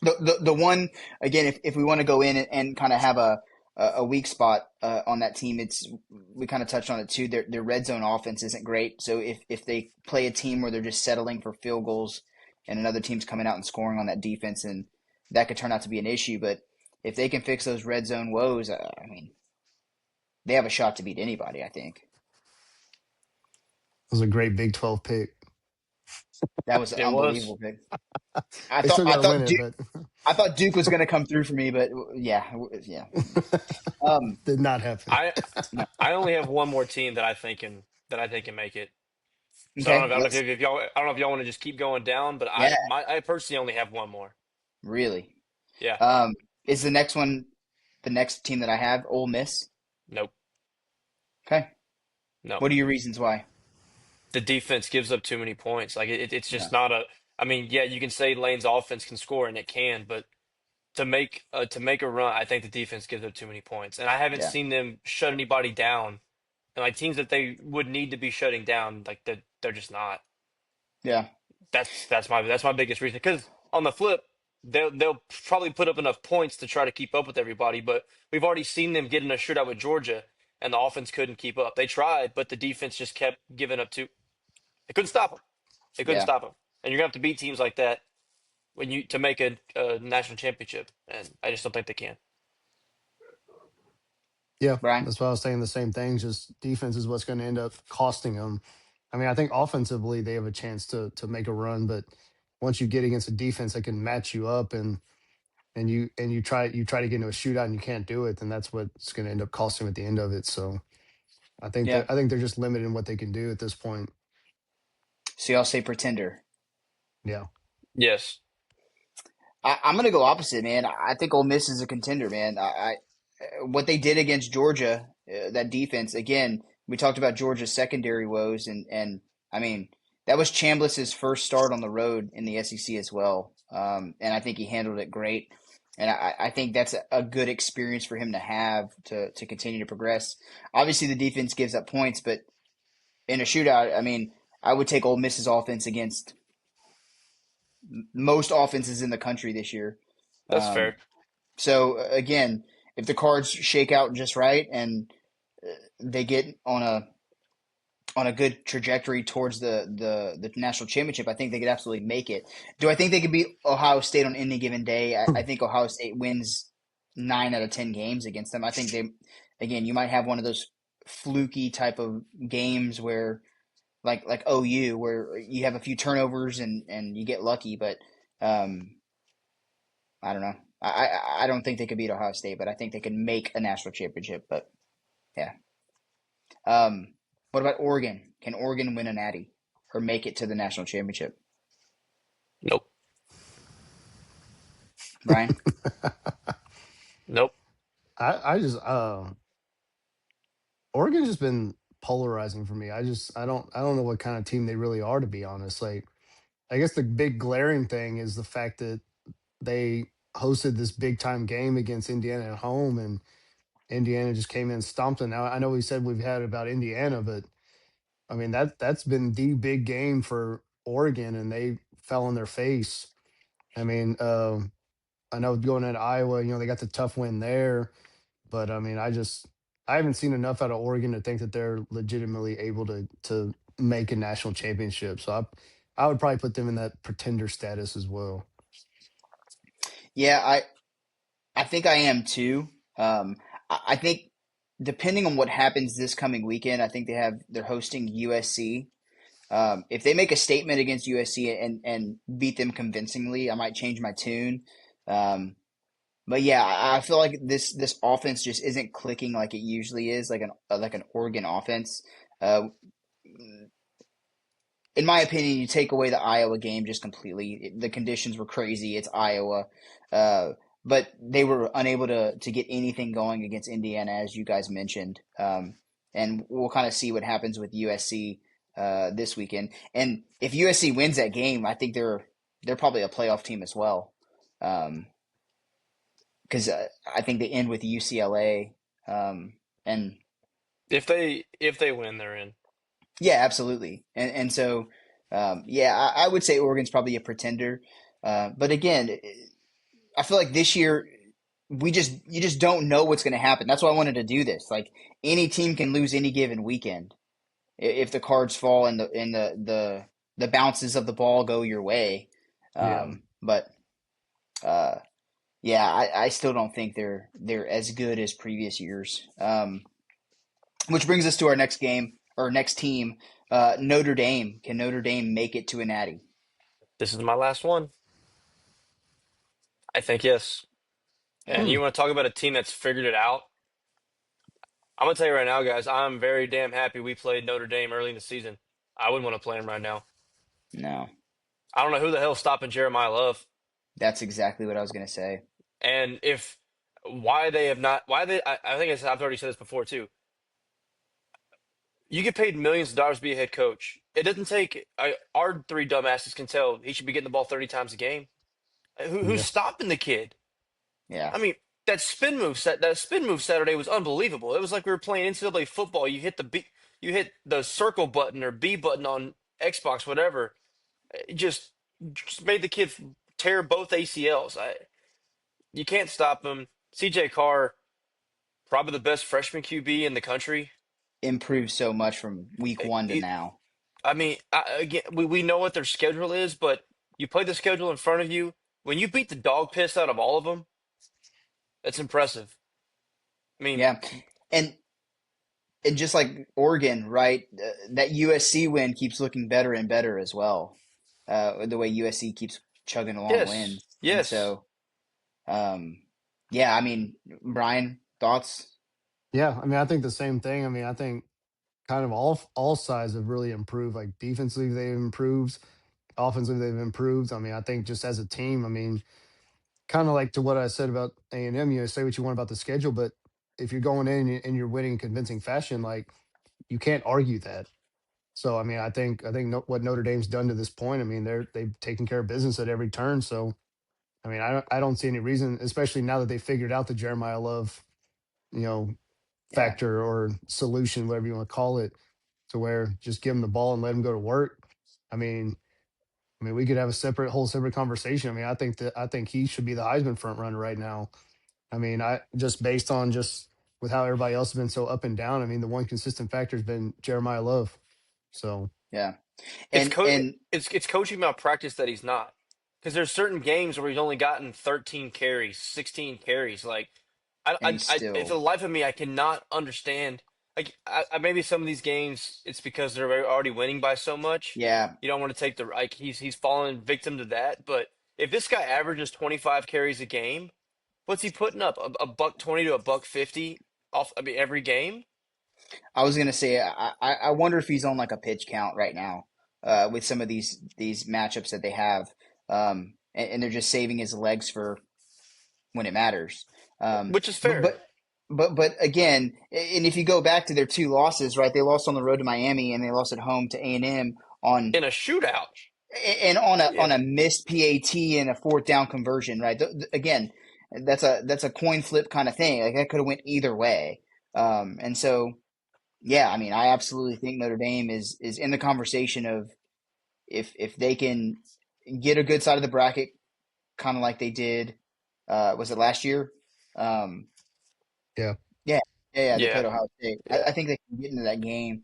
The one again, if we want to go in and kind of have a weak spot on that team, it's we kind of touched on it too. Their red zone offense isn't great. So if they play a team where they're just settling for field goals and another team's coming out and scoring on that defense, and that could turn out to be an issue. But if they can fix those red zone woes, I mean, they have a shot to beat anybody. I think
it was a great Big 12 pick.
that was an
It was.
unbelievable pick.
They still got to win it, but
I thought Duke was going to come through for me, but yeah. Um,
did not happen.
I
no,
I only have one more team that I think can make it. So
okay,
I don't know
let's.
if y'all I don't know if y'all want to just keep going down, but
Yeah,
I personally only have one more.
really.
Yeah.
Is the next one the next team that I have Ole Miss?
Nope.
Okay.
No.
What are your reasons why?
The defense gives up too many points. Like it's
Yeah,
just not a. I mean, yeah, you can say Lane's offense can score and it can, but to make a run, I think the defense gives up too many points, and I haven't
yeah,
seen them shut anybody down. And like teams that they would need to be shutting down, like they're just not.
yeah,
That's my biggest reason. Because on the flip, they'll probably put up enough points to try to keep up with everybody. But we've already seen them get in a shootout with Georgia, and the offense couldn't keep up. They tried, but the defense just kept giving up. They couldn't stop them. They couldn't
yeah.
stop them. And you're gonna have to beat teams like that when you to make a national championship. And I just don't think they can.
Yeah,
Brian?
that's why I was saying the same thing. Just defense is what's going to end up costing them. I mean, I think offensively they have a chance to make a run, but once you get against a defense that can match you up and you try to get into a shootout and you can't do it, then that's what's going to end up costing them at the end of it. So
Yeah.
I think they're just limited in what they can do at this point.
So y'all say pretender.
Yeah.
Yes.
I'm gonna go opposite, man. I think Ole Miss is a contender, man. What they did against Georgia, that defense. Again, we talked about Georgia's secondary woes, and I mean that was Chambliss's first start on the road in the SEC as well. And I think he handled it great. And I think that's a good experience for him to have to continue to progress. Obviously, the defense gives up points, but in a shootout, I mean, I would take Ole Miss's offense against most offenses in the country this year.
That's fair.
Um, so again, if the cards shake out just right and they get on a good trajectory towards the national championship, I think they could absolutely make it. Do I think they could beat Ohio State on any given day? I think Ohio State wins 9 out of 10 games against them. I think they, again, you might have one of those fluky type of games where like OU where you have a few turnovers and you get lucky, but um, I don't know. I don't think they could beat Ohio State, but I think they could make a national championship. But yeah. What about Oregon? Can Oregon win a natty or make it to the national championship?
Nope.
Brian?
Nope.
I just Oregon's just been polarizing for me. I don't know what kind of team they really are, to be honest. Like I guess the big glaring thing is the fact that they hosted this big time game against Indiana at home, and Indiana just came in and stomped them. Now I know we said we've had about Indiana, but I mean that's been the big game for Oregon, and they fell on their face. I mean, I know going into Iowa, they got the tough win there, but I mean, I haven't seen enough out of Oregon to think that they're legitimately able to make a national championship. So I would probably put them in that pretender status as well.
Yeah, I think I am too. I think depending on what happens this coming weekend, I think they're hosting USC. If they make a statement against USC and beat them convincingly, I might change my tune. Um, but yeah, I feel like this offense just isn't clicking like it usually is, like an Oregon offense. Uh, in my opinion, you take away the Iowa game just completely. The conditions were crazy. It's Iowa, uh, but they were unable to get anything going against Indiana, as you guys mentioned. And we'll kind of see what happens with USC this weekend. And if USC wins that game, I think they're probably a playoff team as well. Um, because I think they end with UCLA. And
If they win, they're in.
yeah, absolutely. And so, yeah, I would say Oregon's probably a pretender. But again, I feel like this year you just don't know what's going to happen. That's why I wanted to do this. Like any team can lose any given weekend if the cards fall and the bounces of the ball go your way.
Yeah.
But yeah, I still don't think they're as good as previous years. Which brings us to our next game or next team, Notre Dame. Can Notre Dame make it to a natty?
This is my last one. I think yes. And
Hmm.
you want to talk about a team that's figured it out? I'm gonna tell you right now, guys. I'm very damn happy we played Notre Dame early in the season. I wouldn't want to play them right now.
No,
I don't know who the hell's stopping Jeremiah Love,
that's exactly what I was going to say.
and if why they have not. Why they? I think I've already said this before too. You get paid millions of dollars to be a head coach. It doesn't take our three dumbasses can tell he should be getting the ball 30 times a game. Who's
Yeah.
stopping the kid?
Yeah,
I mean, that spin move Saturday was unbelievable. It was like we were playing NCAA football. You hit the circle button or B button on Xbox, whatever. It just made the kid tear both ACLs. You can't stop him. CJ Carr, probably the best freshman QB in the country.
improved so much from week one to
He,
now.
I mean, again, we know what their schedule is, but you play the schedule in front of you. When you beat the dog piss out of all of them, that's impressive. I mean,
Yeah, and and just like Oregon, right? That USC win keeps looking better and better as well. The way USC keeps chugging along
yes,
wins, and
yes.
so yeah. I mean, Brian, thoughts?
Yeah. I mean, I think the same thing. I mean, I think kind of all sides have really improved. Like defensively, they've improved. Offensively, they've improved. I mean, I think just as a team, I mean, kind of like to what I said about A&M, say what you want about the schedule, but if you're going in and you're winning in convincing fashion, like you can't argue that. So I mean, I think what Notre Dame's done to this point, I mean, they've taken care of business at every turn. So I mean, I don't see any reason, especially now that they figured out the Jeremiah Love, you know,
Yeah,
factor or solution, whatever you want to call it, to where just give him the ball and let him go to work. I mean, we could have a whole separate conversation. I mean, I think he should be the Heisman front runner right now. I mean, I just based on just with how everybody else has been so up and down. I mean, the one consistent factor has been Jeremiah Love. So
yeah,
It's
and
co
and
it's coaching malpractice that he's not. Because there's certain games where he's only gotten 13 carries, 16 carries. Like,
and he's
for the
still,
life of me, I cannot understand. Like, maybe some of these games, it's because they're already winning by so much.
yeah.
You don't want to take the like he's fallen victim to that. But if this guy averages 25 carries a game, what's he putting up? A buck 20 to a buck 50 off. I mean, every game.
I was gonna say, I wonder if he's on like a pitch count right now, with some of these matchups that they have, and they're just saving his legs for when it matters. Um,
Which is
but
fair
but but again, and if you go back to their two losses, right? They lost on the road to Miami, and they lost at home to A&M on
in a shootout.
and on
Yeah,
a missed PAT and a fourth down conversion, right? Again, that's a coin flip kind of thing. Like that could have went either way. And so yeah, I mean, I absolutely think Notre Dame is in the conversation of if they can get a good side of the bracket, kind of like they did. Was it last year? Um,
yeah,
yeah, yeah. They
yeah,
played Ohio State.
yeah.
I think they can get into that game.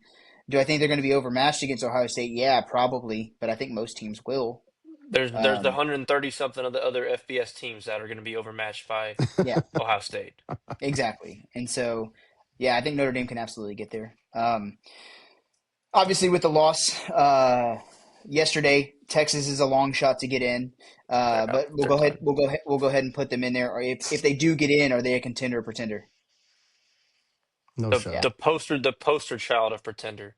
Do I think they're going to be overmatched against Ohio State? Yeah, probably. But I think most teams will.
There's the
Um,
130 something of the other FBS teams that are going to be overmatched by
yeah,
Ohio State.
exactly. And so, yeah, I think Notre Dame can absolutely get there. Obviously, with the loss yesterday, Texas is a long shot to get in.
They're out.
But we'll
They're
go ahead.
done.
We'll go ahead and put them in there. Or if they do get in, are they a contender or pretender?
no
The
Yeah,
shot.
the poster child of pretender.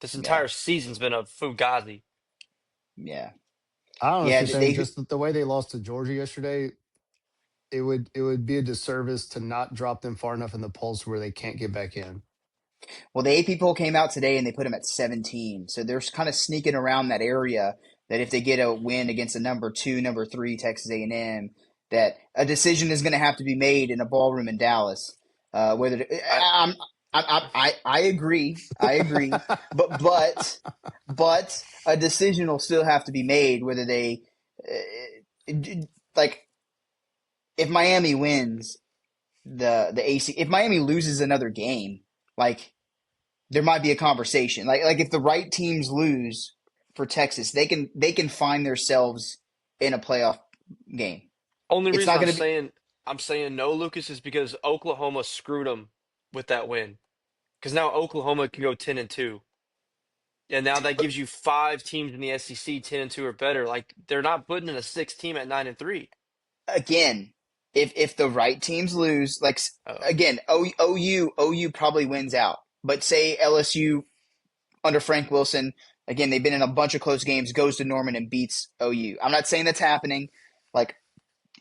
This
yeah,
entire season's been a fugazi.
yeah,
I
yeah.
honestly think
They
just the way they lost to Georgia yesterday, it would be a disservice to not drop them far enough in the polls where they can't get back in.
well, the AP poll came out today and they put them at 17. So they're kind of sneaking around that area. That if they get a win against a number two, number three Texas A&M, that a decision is going to have to be made in a ballroom in Dallas. Whether to,
I
I agree, but a decision will still have to be made whether they like if Miami wins the AC, if Miami loses another game, like there might be a conversation. Like if the right teams lose for Texas, they can find themselves in a playoff game.
only
It's
reason
not going to be
I'm saying no, Lucas, is because Oklahoma screwed them with that win. Because now Oklahoma can go 10-2. And now that gives you five teams in the SEC 10-2 or better. Like they're not putting in a sixth team at 9-3.
again. If the right teams lose, like
Oh,
again, OU probably wins out. But say LSU under Frank Wilson, again they've been in a bunch of close games, goes to Norman and beats OU. I'm not saying that's happening. Like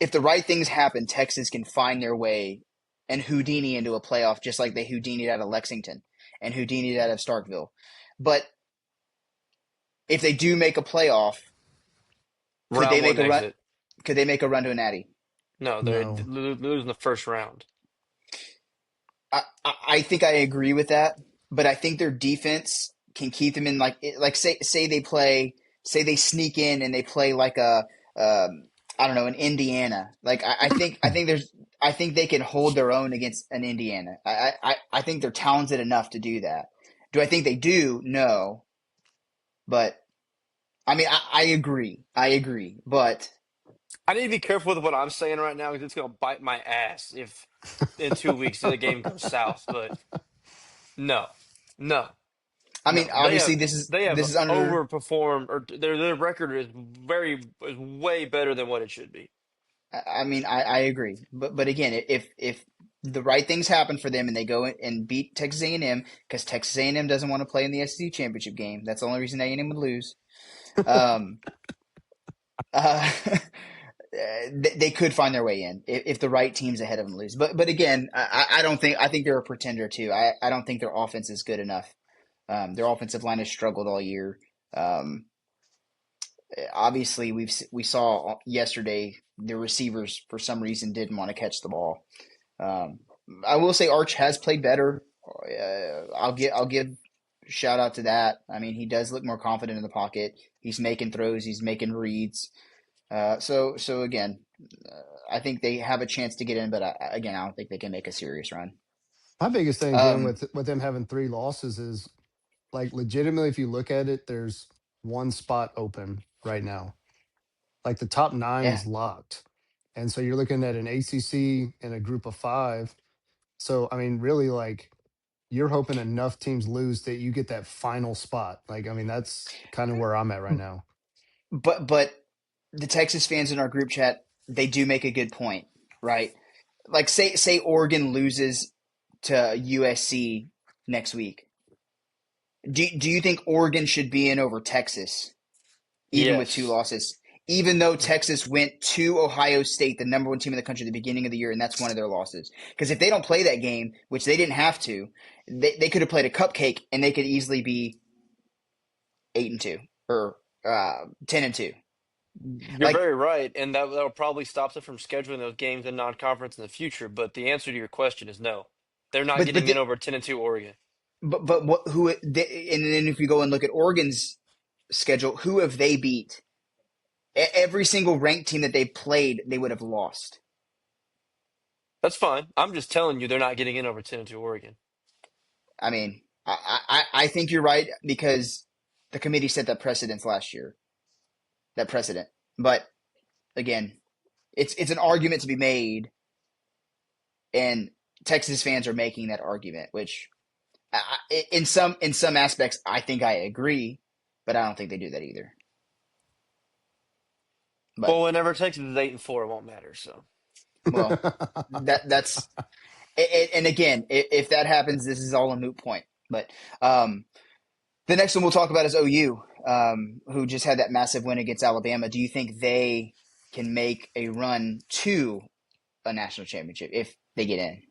if the right things happen, Texas can find their way and Houdini into a playoff, just like they Houdini'd out of Lexington and Houdini'd out of Starkville. But if they do make a playoff, could they
round
make
one
a run?
exit.
Could they make a run to a natty?
No, they're
No.
losing the first round.
I think I agree with that, but I think their defense can keep them in like say they play say they sneak in and they play like a I don't know an Indiana. Like I think they can hold their own against an Indiana. I think they're talented enough to do that. Do I think they do? No, but I mean I agree, but
I need to be careful with what I'm saying right now because it's going to bite my ass if in 2 weeks the game goes south. But no, no,
I mean
no.
obviously
They have
this is under.
overperformed, or their record is way better than what it should be.
I mean, I agree, but again, if the right things happen for them and they go and beat Texas A&M because Texas A&M doesn't want to play in the SEC championship game, that's the only reason A&M would lose. Um, uh, they could find their way in if the right teams ahead of them lose. But again, I don't think I think they're a pretender too. I don't think their offense is good enough. Their offensive line has struggled all year. Um, obviously, we saw yesterday the receivers for some reason didn't want to catch the ball. Um, I will say Arch has played better. I'll give shout out to that. I mean, he does look more confident in the pocket. He's making throws. He's making reads. So again, I think they have a chance to get in, but again, I don't think they can make a serious run.
My biggest thing again
Um,
with them having three losses is like legitimately, if you look at it, there's one spot open right now. Like the top nine
yeah,
is locked. And so you're looking at an ACC and a group of five. So, I mean, really, like you're hoping enough teams lose that you get that final spot. Like, I mean, that's kind of where I'm at right now.
but the Texas fans in our group chat they do make a good point, right? Like say Oregon loses to USC next week. Do you think Oregon should be in over Texas, even with two
Yes.
losses? Even though Texas went to Ohio State, the number one team in the country at the beginning of the year, and that's one of their losses. Because if they don't play that game, which they didn't have to, they could have played a cupcake and they could easily be 8-2 or 10-2.
You're
Like,
very right, and that'll probably stop them from scheduling those games in non-conference in the future. But the answer to your question is no. They're not
but
getting in over 10-2 Oregon.
but what who they, and then if you go and look at Oregon's schedule, who have they beat? Every single ranked team that they played, they would have lost.
That's fine. I'm just telling you they're not getting in over 10-2 Oregon.
I mean, I think you're right because the committee set that precedence last year. That precedent, but again, it's an argument to be made, and Texas fans are making that argument, which in some aspects I think I agree, but I don't think they do that either. But
Well, whenever Texas is 8-4, it won't matter. So
well, that's and again, if that happens, this is all a moot point. But the next one we'll talk about is OU, who just had that massive win against Alabama. Do you think they can make a run to a national championship if they get in?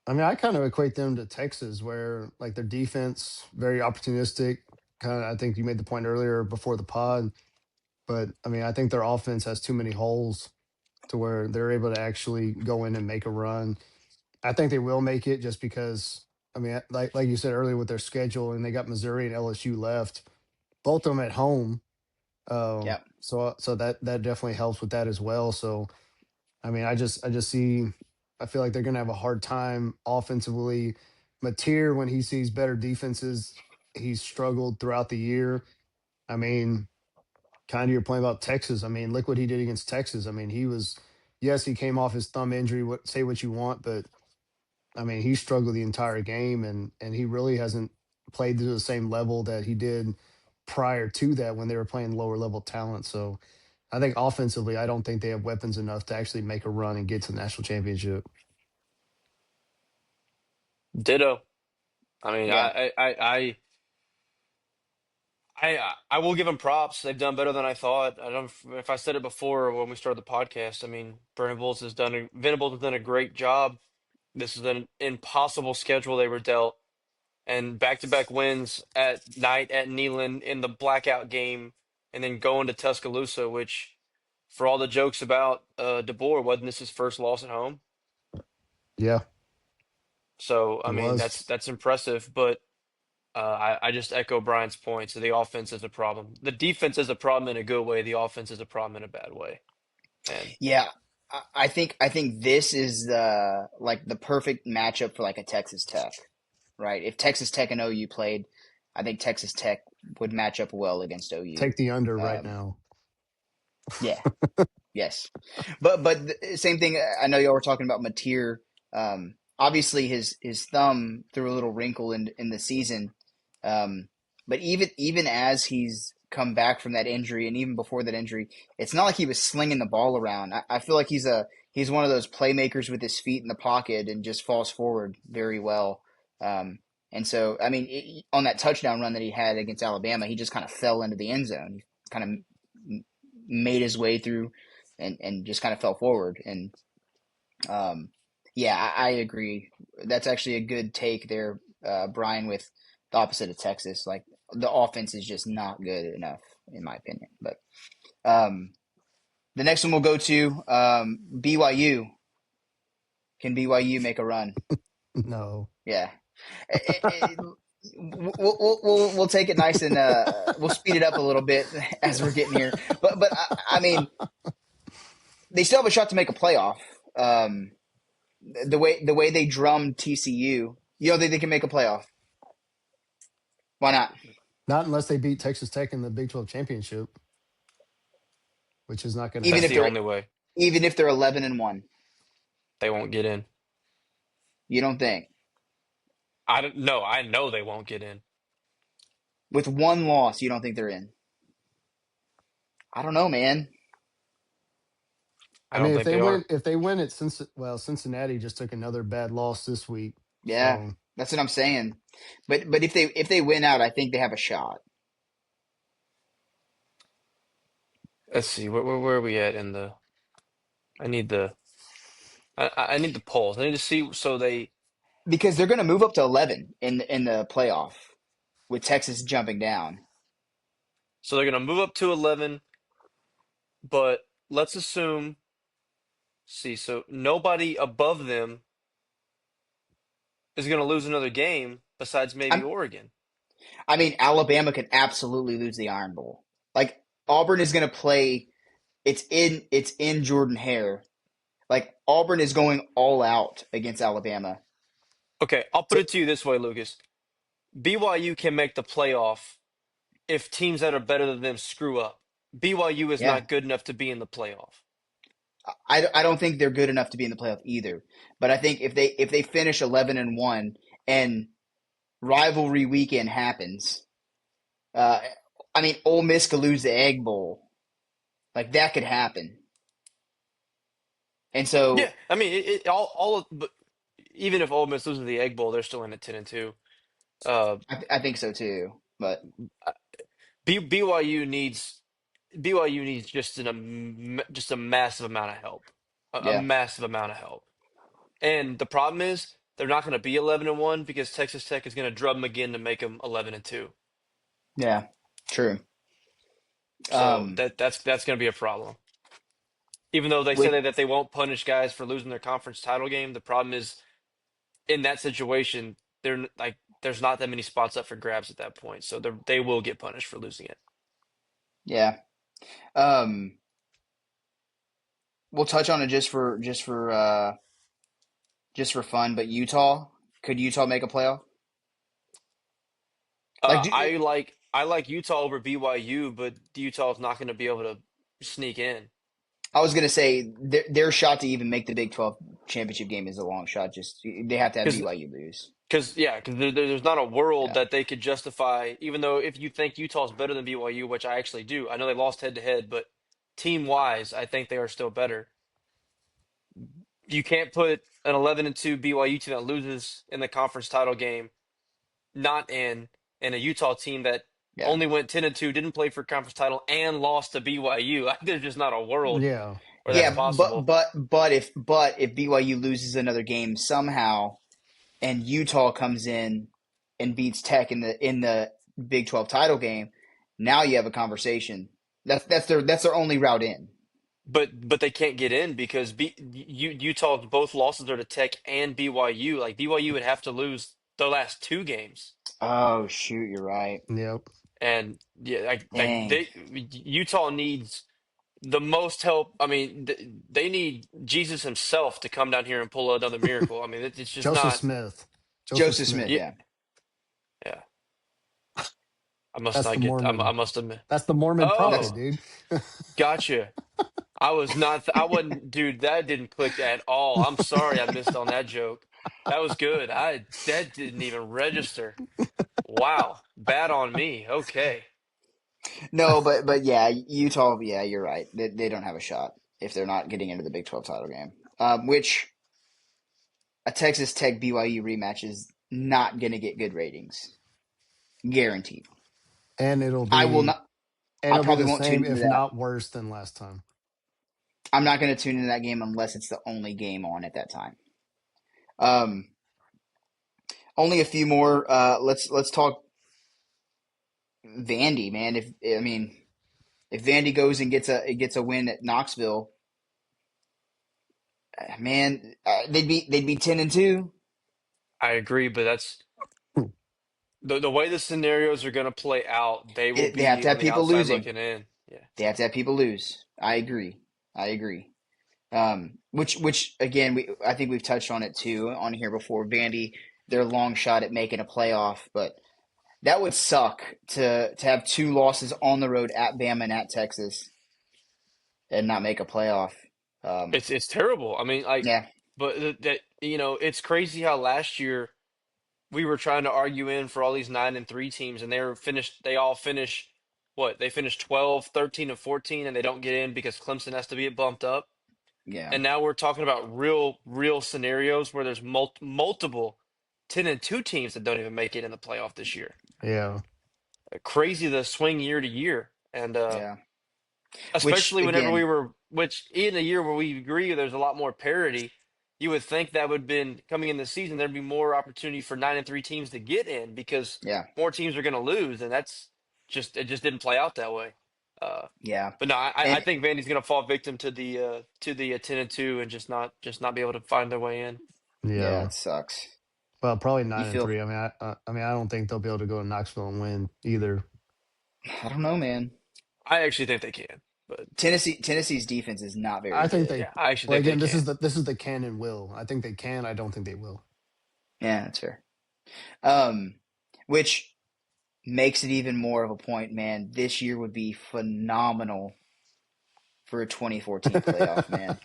I mean, I kind of equate them to Texas, where like their defense, very opportunistic. Kind of, I think you made the point earlier before the pod, but I mean, I think their offense has too many holes. to where they're able to actually go in and make a run. I think they will make it just because I mean, like you said earlier with their schedule, and they got Missouri and LSU left, both of them at home.
Yeah.
So that definitely helps with that as well. So I mean, I just see I feel like they're gonna have a hard time offensively. Mateer, when he sees better defenses, he's struggled throughout the year. I mean, kind of your point about Texas. I mean, look what he did against Texas. I mean, yes, he came off his thumb injury. Say what you want, but I mean, he struggled the entire game, and he really hasn't played to the same level that he did prior to that when they were playing lower level talent. So I think offensively, I don't think they have weapons enough to actually make a run and get to the national championship.
Ditto. I mean,
Yeah.
I will give them props. They've done better than I thought. I don't know if I said it before when we started the podcast. I mean, Venables has done a great job. This is an impossible schedule they were dealt, and back-to-back wins at night at Neyland in the blackout game, and then going to Tuscaloosa, which, for all the jokes about DeBoer, wasn't this his first loss at home?
Yeah,
So, I
it
mean,
was.
that's impressive, but I just echo Brian's point. So the offense is a problem. The defense is a problem in a good way. The offense is a problem in a bad way. And
Yeah. I think this is the perfect matchup for like a Texas Tech, right? If Texas Tech and OU played, I think Texas Tech would match up well against OU.
Take the under right
Um,
now.
yeah, yes, but same thing. I know y'all were talking about Mateer. Obviously, his thumb threw a little wrinkle in the season. Um, but even as he's come back from that injury, and even before that injury, it's not like he was slinging the ball around. I feel like he's one of those playmakers with his feet in the pocket and just falls forward very well. Um, and so, I mean, on that touchdown run that he had against Alabama, he just kind of fell into the end zone. He kind of made his way through and just kind of fell forward. And yeah, I agree. That's actually a good take there, Brian, with the opposite of Texas. Like the offense is just not good enough, in my opinion. But um, the next one we'll go to BYU. Can BYU make a run?
No,
Yeah. We'll take it nice and we'll speed it up a little bit as we're getting here. But I mean, they still have a shot to make a playoff. Um, the way they drummed TCU, you don't think they can make a playoff? Why not?
not unless they beat Texas Tech in the Big 12 championship, which is not going to
Even
that's
if
the
they're
happen.
only way.
even if they're 11-1,
They won't get in.
you don't think
I don't know. I know they won't get in.
with one loss you don't think they're in? I don't know, man.
I
I mean,
don't think they are.
if they win at Cincinnati just took another bad loss this week.
Yeah,
So
that's what I'm saying. But if they win out, I think they have a shot.
Let's see. Where are we at in the? I need the. I need the polls. I need to see. So they.
Because they're going to move up to 11 in the playoff with Texas jumping down.
So they're gonna move up to 11, but let's assume. See, so nobody above them is gonna lose another game besides maybe
I'm,
Oregon.
I mean, Alabama could absolutely lose the Iron Bowl. Like Auburn is going to play. It's in Jordan Hare. Like Auburn is going all out against Alabama.
Okay, I'll put
So
it to you this way, Lucas. BYU can make the playoff if teams that are better than them screw up. BYU is
yeah,
not good enough to be in the playoff.
I don't think they're good enough to be in the playoff either. But I think if they finish 11-1 and rivalry weekend happens, uh, I mean, Ole Miss could lose the Egg Bowl. Like that could happen. And
Yeah,
so
I mean, but even if Ole Miss loses the Egg Bowl, they're still in at 10-2. Uh,
I think so too. But
BYU needs just a massive amount of help, a
yeah,
massive amount of help. And the problem is they're not going to be 11-1 because Texas Tech is going to drum them again to make them 11-2.
yeah, true.
So
Um,
that's going to be a problem. Even though they say
Which
that they won't punish guys for losing their conference title game, the problem is in that situation, they're like there's not that many spots up for grabs at that point, so they will get punished for losing it.
yeah. Um, we'll touch on it just for fun. But Utah, could Utah make a playoff? Like,
I like Utah over BYU, but Utah is not going to be able to sneak in
I was gonna say their shot to even make the Big 12 championship game is a long shot. Just they have to have
because
BYU lose.
there's not a world
Yeah.
that they could justify. Even though if you think Utah's better than BYU, which I actually do, I know they lost head to head, but team wise, I think they are still better. You can't put an 11-2 BYU team that loses in the conference title game not in, and a Utah team that
Yeah.
only went 10-2, didn't play for conference title, and lost to BYU. There's just not a world
Yeah,
where that's
yeah.
Yeah,
possible.
but if BYU loses another game somehow and Utah comes in and beats Tech in the Big 12 title game, now you have a conversation. That's their only route in.
But they can't get in because Utah both losses are to Tech and BYU. Like BYU would have to lose their last two games,
Oh shoot, you're right.
Yep.
and yeah, like
Dang.
Utah needs the most help. I mean, they need Jesus himself to come down here and pull another miracle. I mean, it's just
Joseph
not.
Smith. Joseph
Joseph Smith,
Smith.
Yeah,
yeah.
yeah. I must
That's
not
the
get. I
Mormon.
must admit.
That's the Mormon prophet,
That's
Oh,
dude.
gotcha. I was not. I wasn't, dude. That didn't click at all. I'm sorry, I missed on that joke. That was good. That didn't even register. Wow, bad on me. Okay.
no, but yeah, Utah, yeah, you're right. They don't have a shot if they're not getting into the Big 12 title game. Which a Texas Tech BYU rematch is not going to get good ratings. Guaranteed.
and it'll
I will
be
not.
and
I
it'll be
probably
the
won't tune
same,
into
if
that.
not worse than last time.
I'm not going to tune into that game unless it's the only game on at that time. Um, only a few more. Let's talk Vandy, man. If Vandy goes and gets a win at Knoxville, man, they'd be 10-2.
I agree, but that's
Hmm.
the way the scenarios are going to play out. They will
They have
be
to
on
have
the
people
outside
losing.
looking in. Yeah,
They have to have people lose. I agree. I agree. Which again, I think we've touched on it too on here before. Vandy, their long shot at making a playoff, but that would suck to have two losses on the road at Bama and at Texas and not make a playoff. Um,
it's terrible. I mean, like,
yeah,
but that it's crazy how last year we were trying to argue in for all these 9-3 teams, and they all finish what? They finished 12, 13, and 14, and they don't get in because Clemson has to be bumped up.
yeah,
And now we're talking about real scenarios where there's multiple 10-2 teams that don't even make it in the playoff this year.
Yeah.
Crazy the swing year to year. And
yeah. Which
especially whenever
again,
which in a year where we agree there's a lot more parity, you would think that would been coming in the season, there'd be more opportunity for 9-3 teams to get in because
yeah,
more teams are going to lose, and it just didn't play out that way. Uh,
yeah,
but no, I
and
think Vandy's going to fall victim to the 10-2 and just not be able to find their way in.
yeah,
Yeah.
it sucks.
Well, probably
You
nine and
feel?
three. I mean, I don't think they'll be able to go to Knoxville and win either.
I don't know, man.
I actually think they can, but
Tennessee's defense is not very
I think
good.
they.
yeah, I actually
Well,
think they
again,
can.
this is the can and will. I think they can. I don't think they will.
Yeah, that's fair. Um, which makes it even more of a point, man. This year would be phenomenal for a 2014 playoff, man.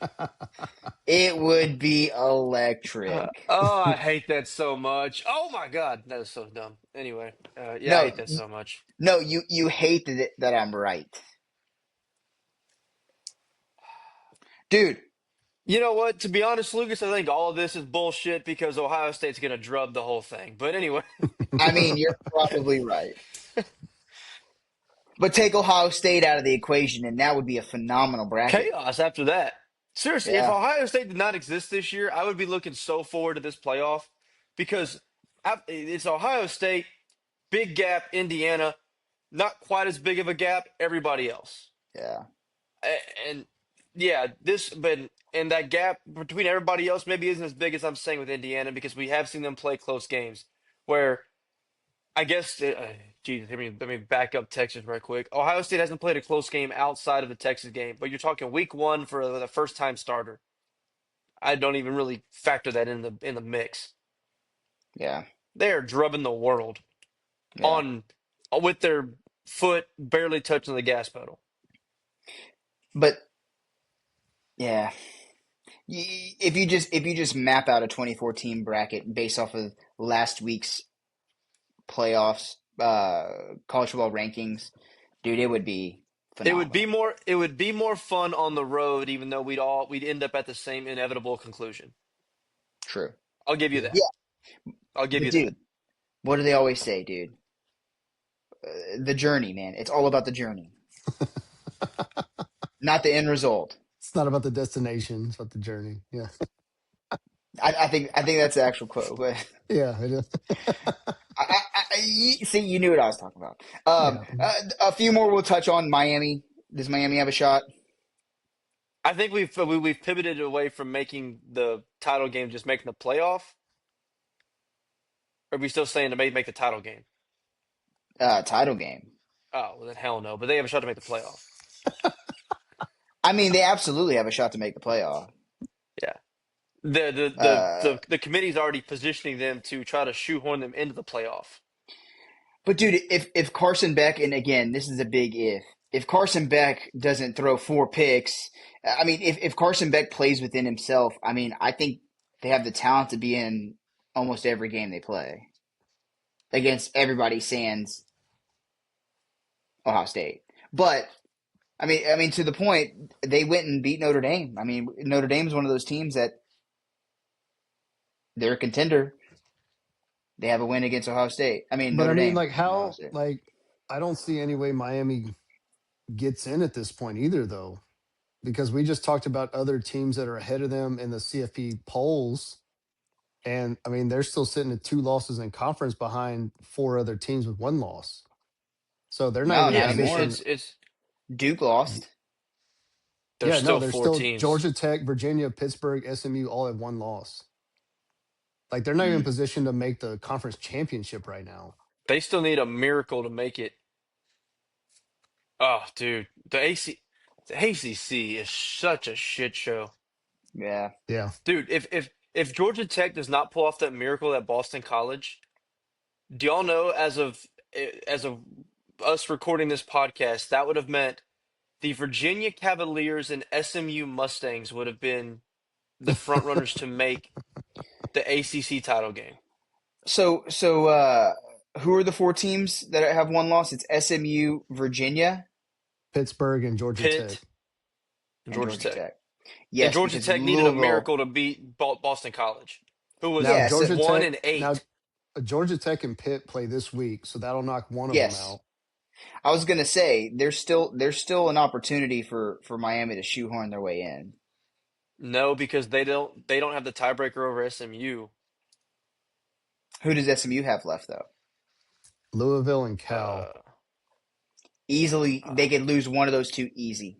It would be electric.
Oh, I hate that so much. Oh my God, that is so dumb. Anyway, yeah, I
No,
hate that so much.
no, you hate that I'm right, dude.
You know what? To be honest, Lucas, I think all of this is bullshit because Ohio State's going to drub the whole thing. But anyway,
I mean, you're probably right. But take Ohio State out of the equation, and that would be a phenomenal bracket.
chaos after that. Seriously, if
Yeah,
Ohio State did not exist this year, I would be looking so forward to this playoff because it's Ohio State, big gap, Indiana, not quite as big of a gap, everybody else.
yeah,
And yeah, but and that gap between everybody else maybe isn't as big as I'm saying with Indiana because we have seen them play close games. Where I guess, geez, let me back up Texas right quick. Ohio State hasn't played a close game outside of the Texas game, but you're talking week one for the first time starter. I don't even really factor that in the mix.
Yeah,
They are drubbing the world
yeah.
on with their foot barely touching the gas pedal.
But yeah, if you just map out a 24 team bracket based off of last week's playoffs, college football rankings, dude, it would be phenomenal.
It would be more fun on the road, even though we'd end up at the same inevitable conclusion.
True.
I'll give you
Yeah.
that.
Yeah,
I'll give
but
you that.
dude, what do they always say, dude? The journey, man. It's all about the journey, not the end result.
It's not about the destination, it's about the journey. Yeah.
I think that's the actual quote. But
Yeah, it is.
see, you knew what I was talking about.
Yeah.
A few more we'll touch on. Miami. Does Miami have a shot?
I think we've pivoted away from making the title game just making the playoff. Or are we still saying to make the title game?
Title game.
Oh, well then hell no. But they have a shot to make the playoff.
I mean, they absolutely have a shot to make the playoff.
Yeah.
Uh,
The committee's already positioning them to try to shoehorn them into the playoff.
but dude, if Carson Beck, and again, this is a big if Carson Beck doesn't throw 4 picks, I mean, if Carson Beck plays within himself, I mean, I think they have the talent to be in almost every game they play against everybody sans Ohio State. But I mean, to the point, they went and beat Notre Dame. I mean, Notre Dame's one of those teams that they're a contender. They have a win against Ohio State. I mean,
But I
Notre
mean,
Dame,
like,
not Ohio
how,
State.
like, I don't see any way Miami gets in at this point either, though, because we just talked about other teams that are ahead of them in the CFP polls. And I mean, they're still sitting at 2 losses in conference behind 4 other teams with 1 loss. So they're not
No,
even in
not
Yeah,
anymore.
position.
it's
Duke lost.
there's
Yeah, no,
still
they're
four
still
teams.
Georgia Tech, Virginia, Pittsburgh, SMU all at 1 loss. Like they're not even in
Mm,
position to make the conference championship right now.
They still need a miracle to make it. Oh, dude, the ACC is such a shit show.
yeah.
Yeah.
Dude, if Georgia Tech does not pull off that miracle at Boston College, do y'all know as of us recording this podcast, that would have meant the Virginia Cavaliers and SMU Mustangs would have been the front runners to make the ACC title game.
So, who are the 4 teams that have one loss? It's SMU, Virginia,
Pittsburgh and Georgia Tech.
Pitt and
and
Georgia
Georgia
Tech.
Tech.
And
Yes,
Georgia
because
Tech needed a
Louisville.
miracle to beat Boston College, who was
Now
Yeah. So
Georgia
one
Tech
and
now
eight.
Georgia Tech and Pitt play this week, so that'll knock one of them
yes,
out.
I was gonna say there's still an opportunity for Miami to shoehorn their way in.
No, because they don't have the tiebreaker over SMU.
Who does SMU have left though?
Louisville and Cal.
Uh,
Easily,
uh,
they could lose one of those two easy.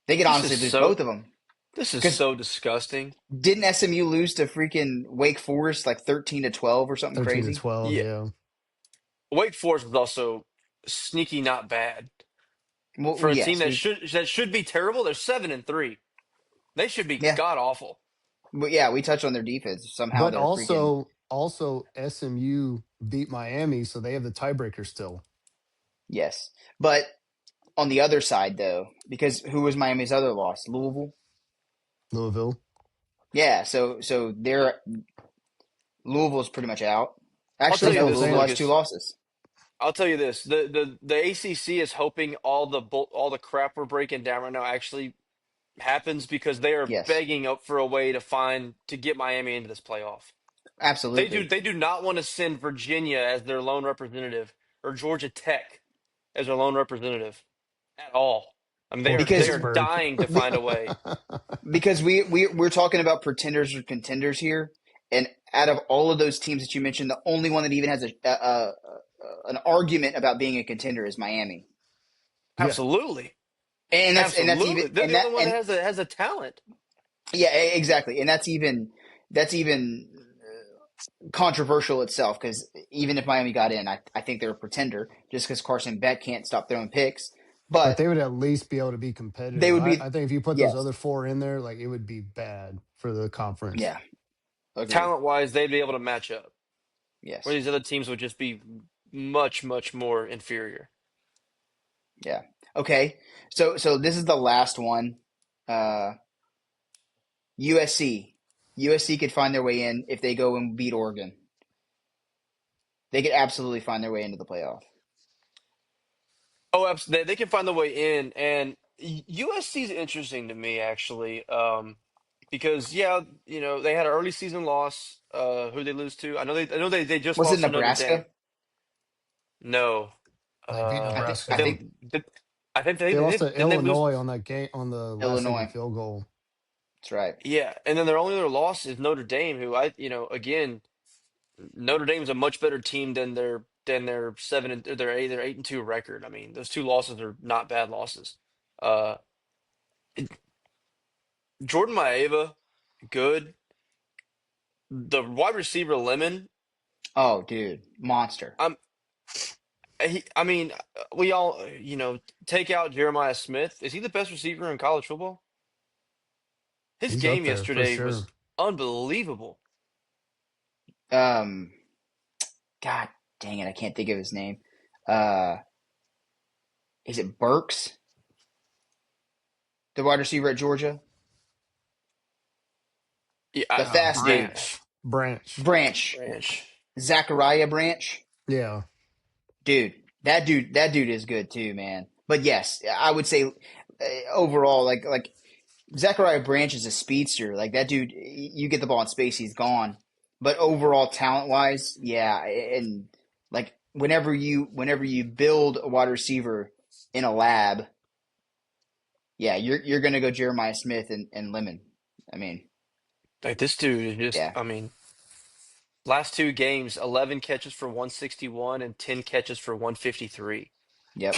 They could
this is
honestly lose both
so
of them.
this is
Because
so disgusting.
didn't SMU lose to freaking Wake Forest like 13-12 or something
13 to
crazy?
12,
Yeah,
yeah.
Wake Forest was also sneaky, not bad
Well,
for a team
yes, we
that should be terrible. They're 7-3. They should be
yeah,
god awful.
but yeah, we touched on their defense. Somehow
But
they're freaking
also SMU beat Miami, so they have the tiebreaker still.
yes. But on the other side though, because who was Miami's other loss? Louisville.
Louisville.
Yeah, so they're Louisville's pretty much out.
I'll
Actually,
tell
That's
you
what
no,
I'm
this,
Louisville
saying.
has two
Lucas.
losses.
I'll tell you this: the ACC is hoping all the crap we're breaking down right now actually happens because they are
Yes,
begging up for a way to get Miami into this playoff.
absolutely.
They do not want to send Virginia as their lone representative or Georgia Tech as their lone representative at all. I mean
Or
they
Because
are
Pittsburgh.
dying to
we
find a way.
because we're talking about pretenders or contenders here, and out of all of those teams that you mentioned, the only one that even has an argument about being a contender is Miami.
Yeah.
Absolutely.
and that's
Absolutely.
even
They're
and
the
that
only one that
and
has a talent.
yeah, exactly, and that's even controversial itself because even if Miami got in, I think they're a pretender just because Carson Beck can't stop throwing picks,
But
but
they would at least be able to be
they
competitive.
would
I
be
think if you put those
yes,
other four in there, like it would be bad for the conference.
yeah, agree,
Talent wise, they'd be able to match up. Where
yes,
these other teams would just be much, much more inferior.
yeah, okay. So this is the last one. Uh, USC. USC could find their way in if they go and beat Oregon. They could absolutely find their way into the playoff.
Oh, absolutely. They can find the way in, and USC is interesting to me actually, because yeah, they had an early season loss. Who they lose to? I know they just
Was it
lost to Notre Dame.
Nebraska?
No,
They beat
I
they
Nebraska.
think
did. I think they
They lost
did.
to
Didn't they lose?
Illinois on that game on the last second
Illinois.
field goal.
That's right.
Yeah, and then their only other loss is Notre Dame, who again, Notre Dame's a much better team than their 7 and their 8-2 record. I mean, those two losses are not bad losses. Uh, Jordan Maeva, good. The wide receiver Lemon,
Oh, dude, monster.
I'm I mean, we all take out Jeremiah Smith. Is he the best receiver in college football? His
He's up
game
there for
yesterday
sure.
was unbelievable.
Um, God dang it, I can't think of his name. Uh, is it Burks, the wide receiver at Georgia?
Yeah,
The fast dude.
Branch,
Branch.
Branch.
Branch.
Zachariah Branch.
Yeah.
Dude, that dude is good too, man. But yes, I would say overall, like Zachariah Branch is a speedster. Like that dude, you get the ball in space, he's gone. But overall, talent wise, yeah, and like whenever you build a wide receiver in a lab, yeah, you're gonna go Jeremiah Smith and Lemon. I mean,
Like this dude is just,
yeah,
I mean, last two games, 11 catches for 161 and 10 catches for 153.
yep,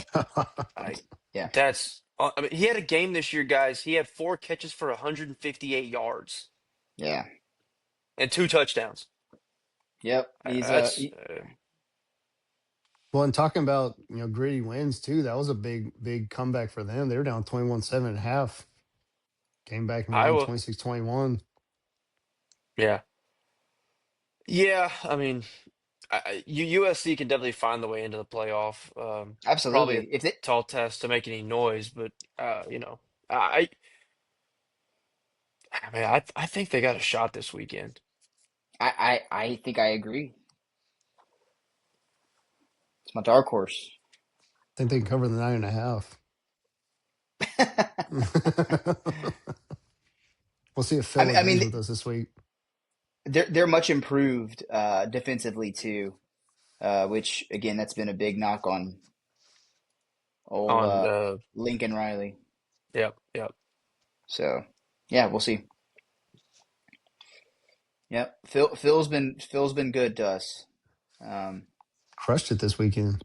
I
yeah,
I mean, he had a game this year, guys. He had 4 catches for 158 yards
yeah,
and 2 touchdowns.
yep. He's
That's
Well, and talking about, gritty wins too, that was a big comeback for them. They were down 21-7 at half. Came back and won
Iowa.
26-21.
Yeah. Yeah, I mean, USC can definitely find the way into the playoff. Probably a
absolutely. If they,
tall test to make any noise, but I I mean, I think they got a shot this weekend.
I think I agree. It's my dark horse.
I think they can cover the 9.5. We'll see if
I
Phil
mean, I
agrees
mean,
with us this week.
they're much improved defensively too, which again, that's been a big knock on old
On
Lincoln Riley.
Yep, yep.
So yeah, we'll see. Yep, Phil's been good to us. Um,
Crushed it this weekend.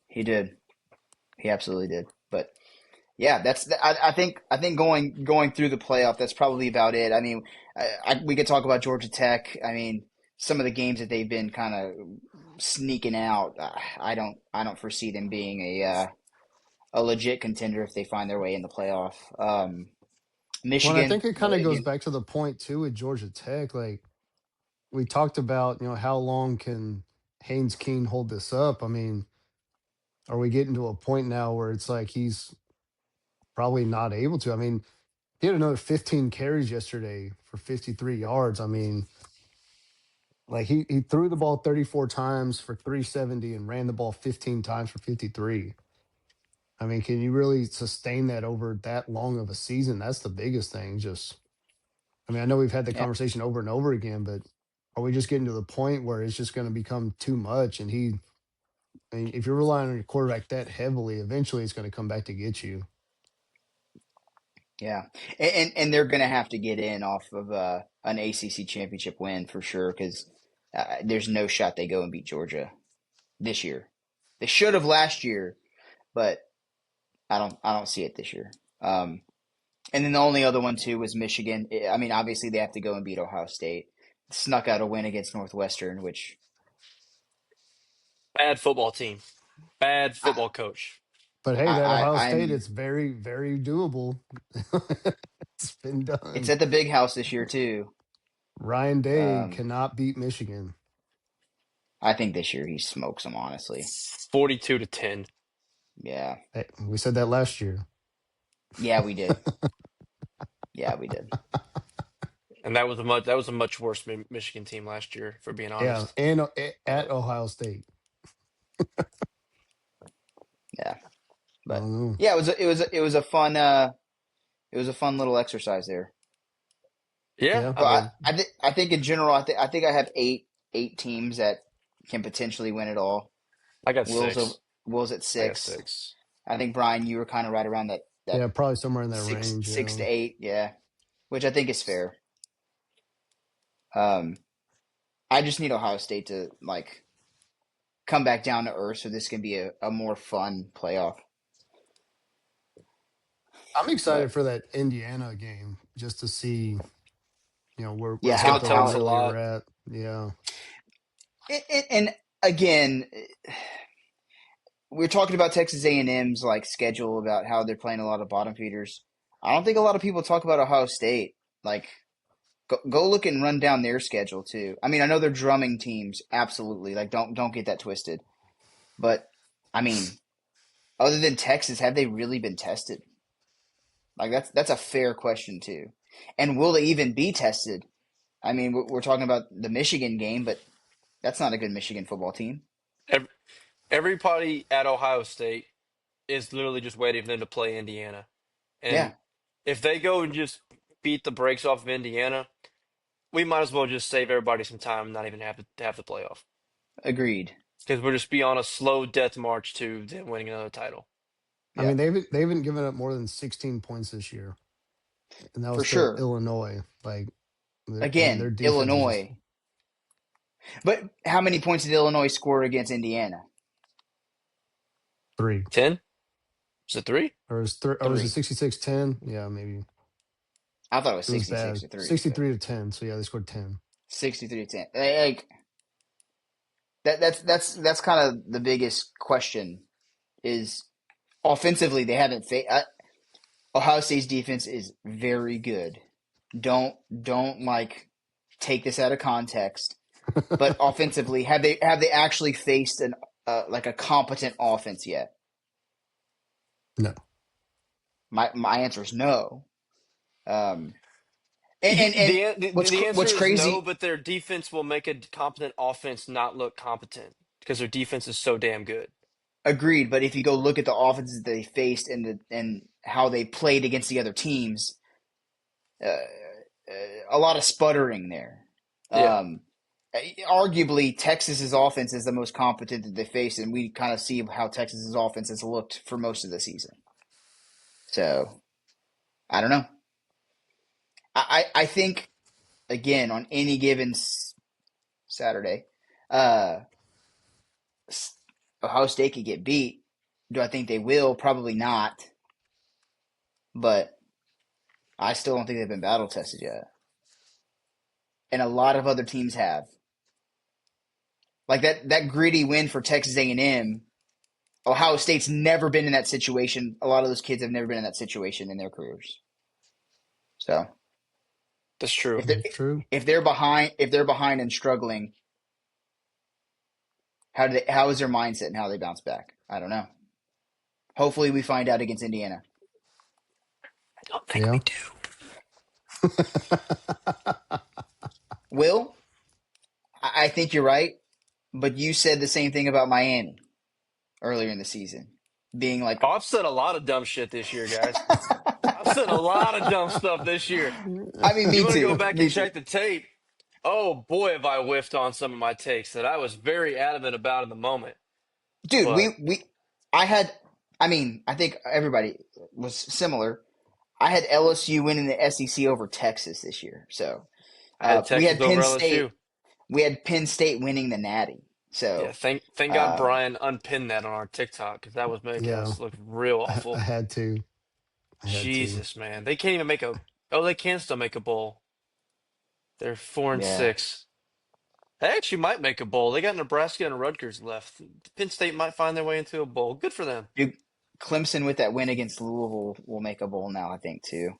he did, he absolutely did. But yeah, I think going through the playoff, that's probably about it. I mean, we could talk about Georgia Tech. I mean, some of the games that they've been kind of sneaking out. I don't foresee them being a legit contender if they find their way in the playoff.
Well, and I think
Michigan,
it kind of goes
again,
back to the point too with Georgia Tech. Like we talked about, how long can Haynes King hold this up? I mean, are we getting to a point now where it's like he's probably not able to? I mean, he had another 15 carries yesterday for 53 yards. I mean, like he threw the ball 34 times for 370 and ran the ball 15 times for 53. I mean, can you really sustain that over that long of a season? That's the biggest thing. Just, I mean, I know we've had the
yeah,
conversation over and over again, but are we just getting to the point where it's just going to become too much? And I mean, if you're relying on your quarterback that heavily, eventually it's going to come back to get you.
yeah, and they're gonna have to get in off of an ACC championship win for sure because there's no shot they go and beat Georgia this year. They should have last year, but I don't see it this year. And then the only other one too was Michigan. I mean, obviously they have to go and beat Ohio State. Snuck out a win against Northwestern, which
Bad football team. Bad
I
football coach.
But hey, that
I,
Ohio
I
State,
I'm.
it's very, very doable. It's been
It's
done.
at the big house this year too.
Ryan Day
Um,
cannot beat Michigan.
I think this year he smokes them. Honestly,
42-10.
yeah,
Hey, we said that last year.
yeah, we did. Yeah, we did.
And that was a much worse Michigan team last year, for being
Yeah,
honest.
and at
Uh,
Ohio State.
Yeah,
I
but
don't know.
yeah, it was a fun little exercise there.
yeah,
Yeah,
I
So
mean,
I think in general, I think I have eight teams that can potentially win it all.
I got
Will's over,
six.
Will's at
I got
6.
six.
I think Brian, you were kind of right around that
yeah, probably somewhere in that
six
range.
six
Yeah,
to eight, yeah, which I think is fair. Um, I just need Ohio State to like come back down to earth so this can be a more fun playoff.
I'm excited
But
for that Indiana game just to see, where
yeah,
It's going
what
to
they
tell us a
really are
lot.
at. Yeah,
and again, we're talking about Texas A&M's like schedule about how they're playing a lot of bottom feeders. I don't think a lot of people talk about Ohio State. Like, go look and run down their schedule too. I mean, I know they're drumming teams, absolutely. Like, don't get that twisted. But I mean, other than Texas, have they really been tested? Like, that's a fair question too. And will they even be tested? I mean, we're talking about the Michigan game, but that's not a good Michigan football team.
Ev- Everybody at Ohio State is literally just waiting for them to play Indiana.
Yeah,
And if they go and just beat the brakes off of Indiana, we might as well just save everybody some time and not even have the playoff.
agreed.
Because we'll just be on a slow death march to them winning another title.
I mean
Yep,
they haven't given up more than 16 points this year, and that
for
was to
sure.
Illinois. Like, and
Again,
their defense is just
Illinois. But how many points did Illinois score against Indiana?
3.
10? Is it three?
Or was it
3.
66-10? Yeah, maybe
I thought it was
it was
66
bad.
to 3, but
63-10. So yeah, they scored 10.
63 to 10. Like that's kind of the biggest question is offensively they haven't Ohio State's defense is very good. Don't like take this out of context. But offensively, have they actually faced an like a competent offense yet?
No,
My answer is no. Um, and
The answer
what's
is no,
crazy?
but their defense will make a competent offense not look competent because their defense is so damn good.
Agreed. But if you go look at the offenses they faced and how they played against the other teams, uh, a lot of sputtering there.
Yeah,
Um, Arguably, Texas's offense is the most competent that they faced, and we kind of see how Texas's offense has looked for most of the season. So I don't know. I think again on any given Saturday, uh, Ohio State could get beat. Do I think they will? Probably not. But I still don't think they've been battle tested yet, and a lot of other teams have. Like that gritty win for Texas A&M. Ohio State's never been in that situation. A lot of those kids have never been in that situation in their careers. So
that's true.
if they
that's true.
if they're behind and struggling, how is their mindset and how they bounce back? I don't know. Hopefully, we find out against Indiana.
I don't think we
Yeah.
do.
Will, I think you're right, but you said the same thing about Miami earlier in the season, being like,
Oh, I've said a lot of dumb shit this year, guys. I've said a lot of dumb stuff this year.
I mean,
You
me
want to go
too,
back and
me too.
check the tape? Oh boy, have I whiffed on some of my takes that I was very adamant about in the moment.
Dude,
But
I had, I mean, I think everybody was similar. I had LSU winning the SEC over Texas this year. So
I had
we
Texas
had
over
Penn
LSU.
State. We had Penn State winning the Natty.
Yeah,
So,
thank God
um,
Brian unpinned that on our TikTok because that was making
Yeah,
us look real
I
awful.
had to. I had to.
Jesus, man. They can't even make a oh, they can still make a bowl. They're four and
yeah,
six. They actually might make a bowl. They got Nebraska and Rutgers left. Penn State might find their way into a bowl. Good for them.
Duke, Clemson with that win against Louisville will make a bowl now, I think, too.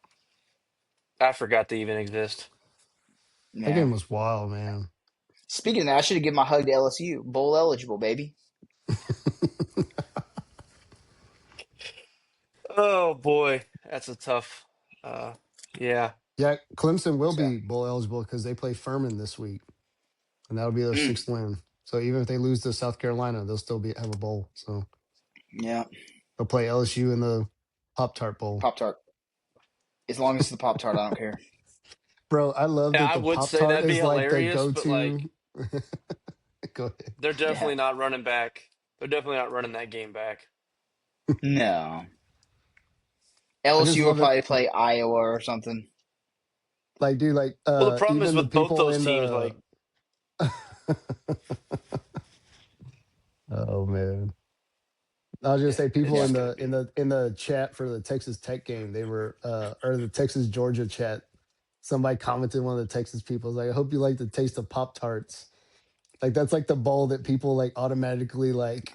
I forgot they even exist.
That
Yeah.
game was wild, man.
Speaking of that, I should have given my hug to LSU. Bowl eligible, baby.
Oh boy, that's a tough. Uh, yeah.
Yeah, Clemson will
So,
be bowl eligible because they play Furman this week, and that'll be their
mm,
sixth win. So even if they lose to South Carolina, they'll still be have a bowl. So
yeah,
they'll play LSU in the Pop Tart Bowl.
Pop Tart. As long as it's the Pop Tart, I don't care.
Bro, I love
Yeah,
that
I
the
would
Pop
say
Tart
that'd be
is like the
hilarious, but
go-to.
like
Go ahead.
they're
Yeah.
definitely not running back. They're definitely not running that game back.
No.
I just
LSU will
love it.
probably play Iowa or something.
Like, dude, like
Well, the problem is
even the
with both
people
those
in
teams,
the
like,
Oh man. I was gonna
yeah,
say people
Yeah.
it's
in
gonna
the
be.
chat for the Texas Tech game, they were or the Texas Georgia chat. Somebody commented, one of the Texas people was like, I hope you like the taste of Pop Tarts. Like that's like the bowl that people like automatically like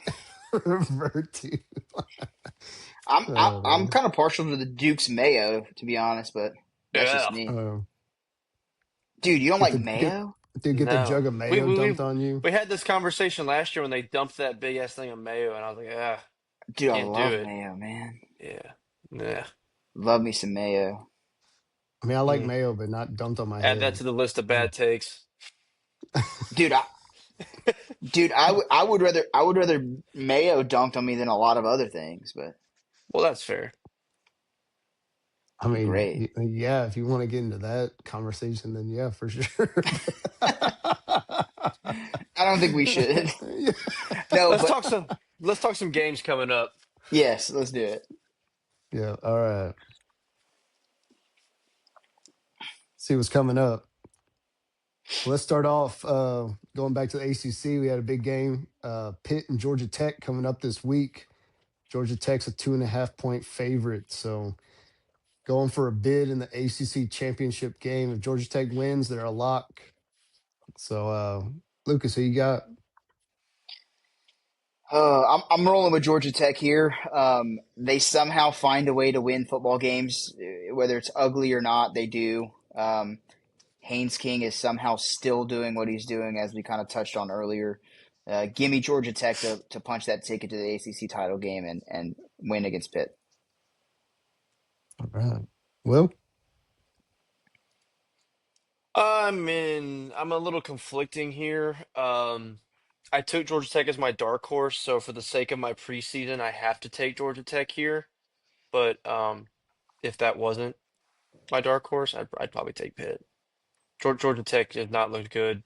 revert to. Oh
I'm
man.
kind of partial to the Duke's mayo, to be honest, but that's just
Yeah,
me.
Uh,
Dude, you don't
get
like
the get
mayo?
dude, get the
no,
jug of
we
mayo
we
dumped
we
on you.
we had this conversation last year when they dumped that big ass thing of mayo, and I was like, ah,
Dude, I
can't do
love
it.
mayo, man.
Yeah, yeah.
Love me some mayo.
I mean, I like
Mm.
mayo, but not dumped on my
Add that
head.
to the list of
Mm.
bad takes.
Dude, I would rather mayo dunked on me than a lot of other things, but
Well, that's fair.
I mean,
great.
yeah, if you want to get into that conversation, then yeah, for sure.
I don't think we should.
Yeah.
No,
Let's
but
talk some. Let's talk some games coming up.
yes, let's do it.
Yeah, all right. See what's coming up. Well, let's start off going back to the ACC. We had a big game. Pitt and Georgia Tech coming up this week. Georgia Tech's a 2.5 point favorite. So going for a bid in the ACC championship game. If Georgia Tech wins, they're a lock. So, Lucas, who you got?
I'm rolling with Georgia Tech here. They somehow find a way to win football games, whether it's ugly or not. They do. Haynes King is somehow still doing what he's doing, as we kind of touched on earlier. Give me Georgia Tech to punch that ticket to the ACC title game and win against Pitt.
All right. Well,
I'm a little conflicting here. I took Georgia Tech as my dark horse, so for the sake of my preseason, I have to take Georgia Tech here. But if that wasn't my dark horse, I'd probably take Pitt. Georgia Tech has not looked good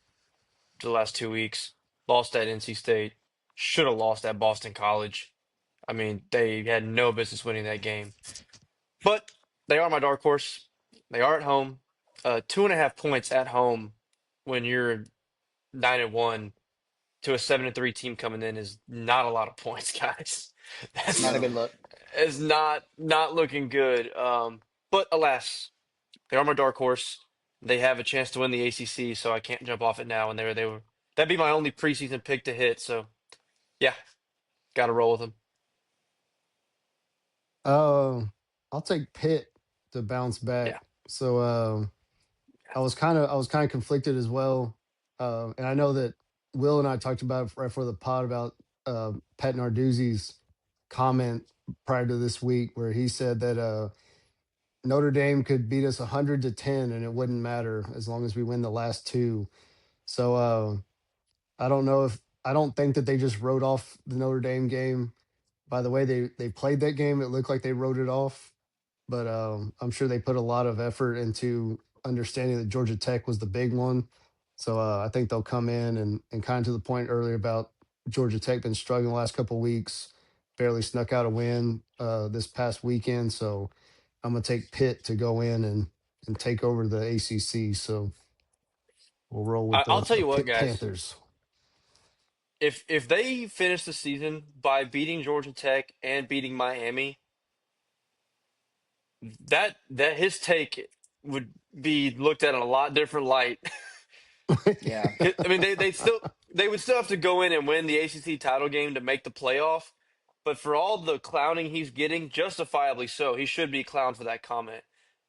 the last 2 weeks. Lost at NC State. Should have lost at Boston College. I mean, they had no business winning that game. But they are my dark horse. They are at home. 2.5 points at home when you're 9-1 to a 7-3 team coming in is not a lot of points, guys.
It's not a
That's
good look.
is not looking good. But alas, they are my dark horse. They have a chance to win the ACC, so I can't jump off it now. And they were that'd be my only preseason pick to hit. So yeah, got to roll with them.
uh, I'll take Pitt to bounce back.
Yeah.
So, I was kind of conflicted as well, and I know that Will and I talked about it right before the pod about Pat Narduzzi's comment prior to this week, where he said that Notre Dame could beat us 100-10, and it wouldn't matter as long as we win the last two. So I don't know if I don't think that they just wrote off the Notre Dame game. By the way they played that game, it looked like they wrote it off, but I'm sure they put a lot of effort into understanding that Georgia Tech was the big one. So I think they'll come in and kind of to the point earlier about Georgia Tech been struggling the last couple of weeks, barely snuck out a win this past weekend. So I'm gonna take Pitt to go in and take over the ACC. So we'll roll with
I'll
the
tell you what,
Pitt
guys.
Panthers.
if they finish the season by beating Georgia Tech and beating Miami, that his take would be looked at in a lot different light.
Yeah.
I mean, they would still have to go in and win the ACC title game to make the playoff. But for all the clowning he's getting, justifiably so, he should be clowned for that comment.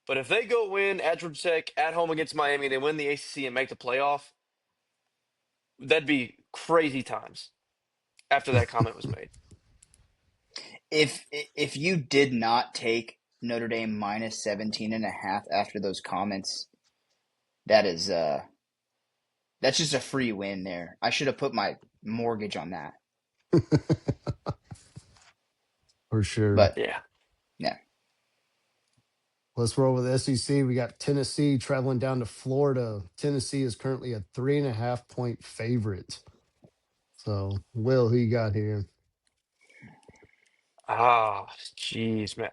But if they go win at Georgia Tech at home against Miami, they win the ACC and make the playoff, that'd be crazy times after that comment was made.
If you did not take Notre Dame minus 17.5 after those comments, that is that's just a free win there. I should have put my mortgage on that.
For sure.
But
Yeah.
yeah.
Let's roll with SEC. We got Tennessee traveling down to Florida. Tennessee is currently a 3.5 point favorite. So, Will, who you got here?
Ah, jeez, man.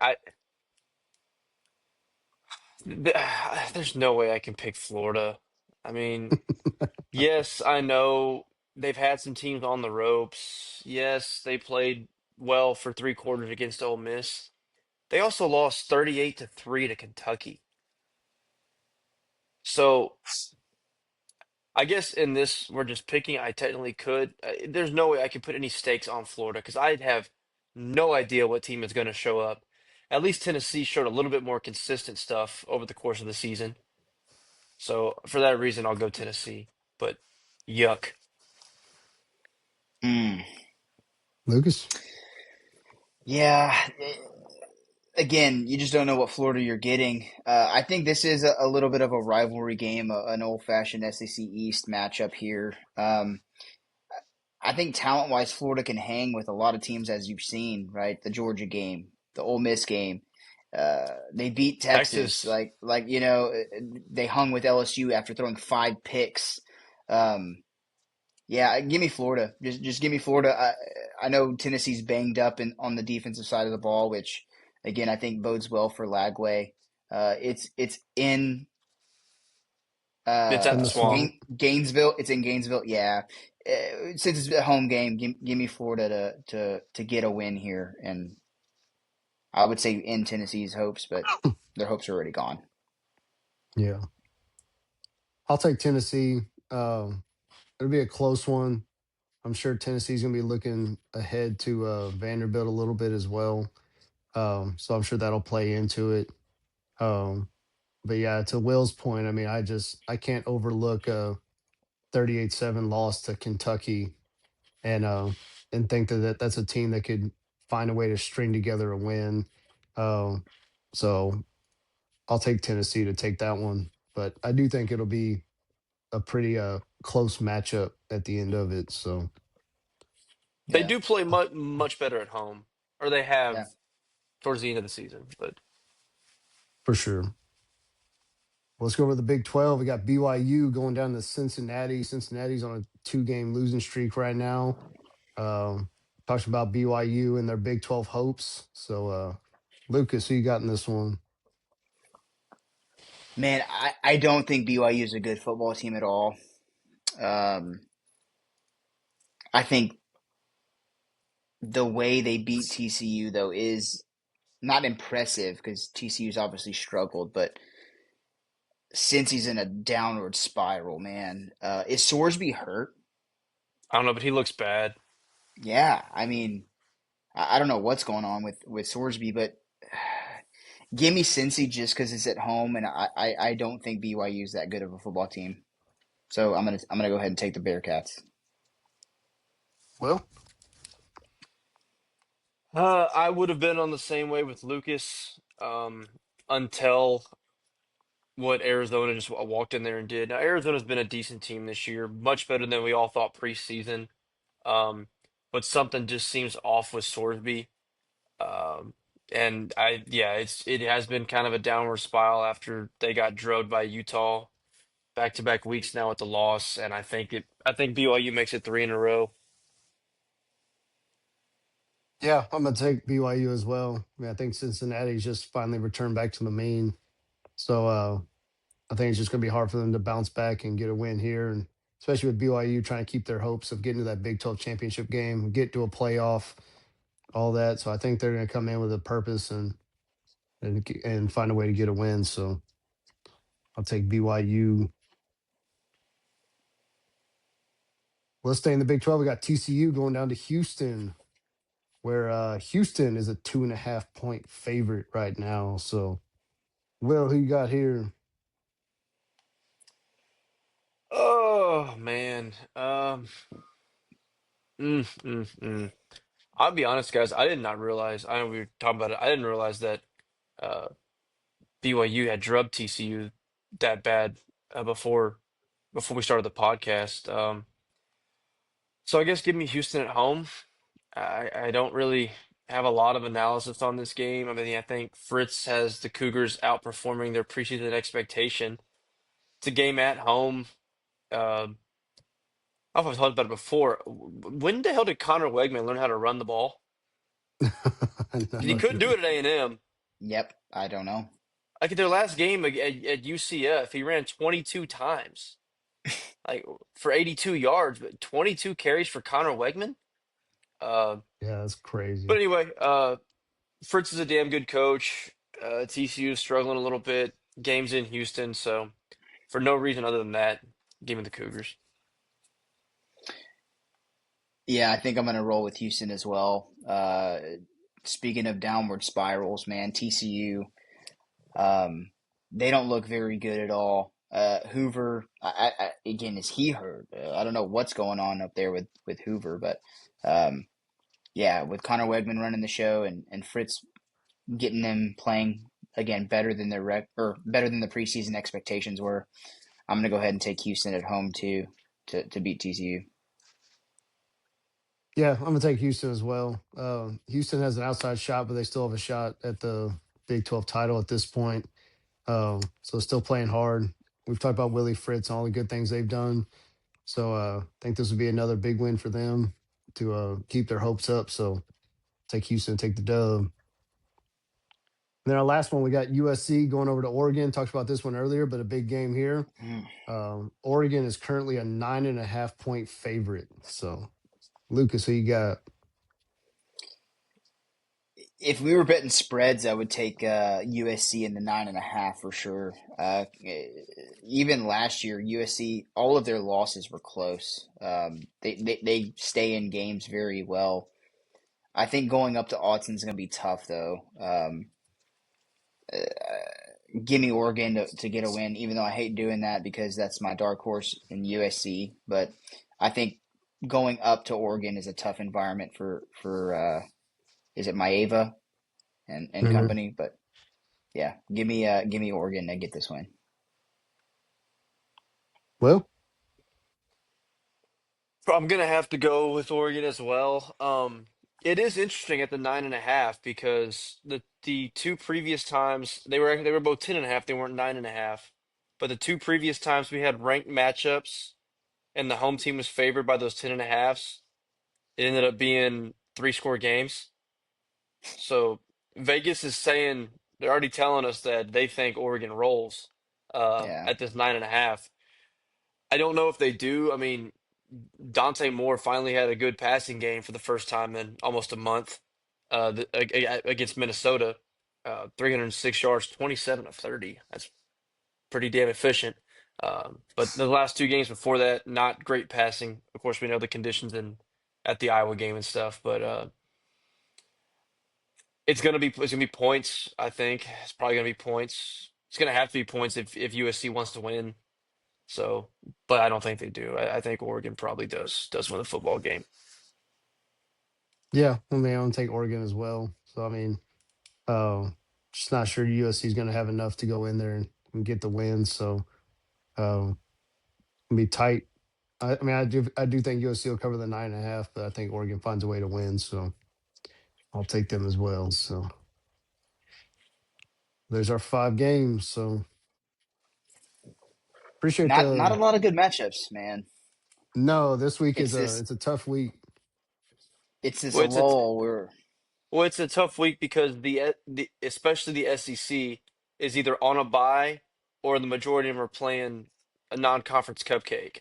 There's no way I can pick Florida. I mean, yes, I know they've had some teams on the ropes. Yes, they played well for 3 quarters against Ole Miss. They also lost 38-3 to Kentucky. So I guess in this, we're just picking. I technically could. There's no way I could put any stakes on Florida because I have no idea what team is going to show up. At least Tennessee showed a little bit more consistent stuff over the course of the season. So for that reason, I'll go Tennessee. But yuck.
Mm.
Lucas?
Yeah. Again, you just don't know what Florida you're getting. I think this is a little bit of a rivalry game, an old-fashioned SEC East matchup here. I think talent-wise, Florida can hang with a lot of teams, as you've seen, right? The Georgia game, the Ole Miss game. They beat Texas,
Texas.
they hung with LSU after throwing 5 picks. Um, yeah, give me Florida. Just give me Florida. I know Tennessee's banged up on the defensive side of the ball, which again I think bodes well for Lagway. It's in
It's
It's
at
in
the
the
swamp.
swamp.
Gainesville. It's in Gainesville. Yeah, since it's a home game, give me Florida to get a win here, and I would say in Tennessee's hopes, but their hopes are already gone.
Yeah. I'll take Tennessee. It'll be a close one. I'm sure Tennessee's going to be looking ahead to Vanderbilt a little bit as well. So I'm sure that'll play into it. Um, but yeah, to Will's point, I mean, I can't overlook a 38-7 loss to Kentucky and think that that's a team that could find a way to string together a win. Um, so I'll take Tennessee to take that one, but I do think it'll be a pretty close matchup at the end of it. So
They
Yeah,
do play much better at home, or they have
yeah.
towards the end of the season. But
for sure. Let's go over the Big 12. We got BYU going down to Cincinnati. Cincinnati's on a 2 game losing streak right now. Um, Talks about BYU and their Big 12 hopes. So, Lucas, who you got in this one?
Man, I don't think BYU is a good football team at all. Um, I think the way they beat TCU though is not impressive because TCU's obviously struggled, but since he's in a downward spiral, man, is Sorsby hurt?
I don't know, but he looks bad.
Yeah, I mean, I don't know what's going on with Sorsby, but give me Cincy just because it's at home, and I don't think BYU is that good of a football team. So I'm gonna go ahead and take the Bearcats.
Well,
I would have been on the same way with Lucas until what Arizona just walked in there and did. Now, Arizona's been a decent team this year, much better than we all thought preseason. Um, but something just seems off with Sorsby. Um, and yeah, it has been kind of a downward spiral after they got drugged by Utah back-to-back weeks now with the loss. And I think BYU makes it 3 in a row.
yeah, I'm going to take BYU as well. I mean, I think Cincinnati's just finally returned back to the mean. So, I think it's just going to be hard for them to bounce back and get a win here. And especially with BYU trying to keep their hopes of getting to that Big 12 championship game, get to a playoff, all that. So I think they're going to come in with a purpose and find a way to get a win. So I'll take BYU. Let's stay in the Big 12. We got TCU going down to Houston, where Houston is a 2.5 point favorite right now. So, Will, who you got here?
Oh man. Mm, mm, mm. I'll be honest, guys. I did not realize. I know we were talking about it. I didn't realize that uh, BYU had drubbed TCU that bad before we started the podcast. So I guess give me Houston at home. I don't really have a lot of analysis on this game. I mean, I think Fritz has the Cougars outperforming their preseason expectation. It's a game at home. I don't know if I've talked about it before. When the hell did Connor Wegman learn how to run the ball?
I'm
'Cause he
not
couldn't
sure.
do it at A&M.
Yep, I don't know.
Like at their last game at UCF, he ran 22 times, like for 82 yards, but 22 carries for Connor Wegman. Uh,
Yeah, that's
but
crazy.
anyway, Fritz is a damn good coach. TCU is struggling a little bit. Games in Houston, so for no reason other than that, give me the Cougars.
Yeah, I think I'm going to roll with Houston as well. Speaking of downward spirals, man, TCU, um, they don't look very good at all. Hoover, again, is he hurt? I don't know what's going on up there with Hoover, but um, yeah, with Connor Wegman running the show and Fritz getting them playing again better than better than the preseason expectations were, I'm going to go ahead and take Houston at home too to beat TCU.
Yeah, I'm gonna take Houston as well. Houston has an outside shot, but they still have a shot at the Big 12 title at this point. So still playing hard. We've talked about Willie Fritz and all the good things they've done. So I think this would be another big win for them to keep their hopes up. So take Houston, take the dub. And then our last one, we got USC going over to Oregon. Talked about this one earlier, but a big game here.
Mm.
Oregon is currently a 9.5 point favorite. So Lucas, who you got?
If we were betting spreads, I would take USC in the 9.5 for sure. Even last year, USC, all of their losses were close. They stay in games very well. I think going up to Autzen is going to be tough, though. Give me Oregon to get a win, even though I hate doing that because that's my dark horse in USC. But I think going up to Oregon is a tough environment for is it Maeva and
Mhm.
company? But yeah, give me Oregon to get this win.
Well,
I'm gonna have to go with Oregon as well. It is interesting at the 9.5 because the two previous times they were both 10.5. They weren't 9.5. But the two previous times we had ranked matchups and the home team was favored by those 10.5s, it ended up being three-score games. So Vegas is saying they're already telling us that they think Oregon rolls
Yeah,
at this 9.5. I don't know if they do. I mean, Dante Moore finally had a good passing game for the first time in almost a month against Minnesota. 306 yards, 27 of 30. That's pretty damn efficient. But the last two games before that, not great passing. Of course, we know the conditions in at the Iowa game and stuff, but it's gonna be points. I think it's probably gonna be points. It's gonna have to be points if USC wants to win. So, but I don't think they do. I think Oregon probably does win the football game.
yeah, I mean, I'm gonna take Oregon as well. So I mean, uh, just not sure USC is gonna have enough to go in there and get the win. So it'll be tight. I mean, I do think USC will cover the 9.5, but I think Oregon finds a way to win. So I'll take them as well. So there's our 5 games. So appreciate
not a
the
lot of good matchups, man.
no. This week is
It's
a
this
it's a tough week.
it's this
Well,
lull where
it's a tough week because the especially the SEC is either on a bye or the majority of them are playing a non-conference cupcake.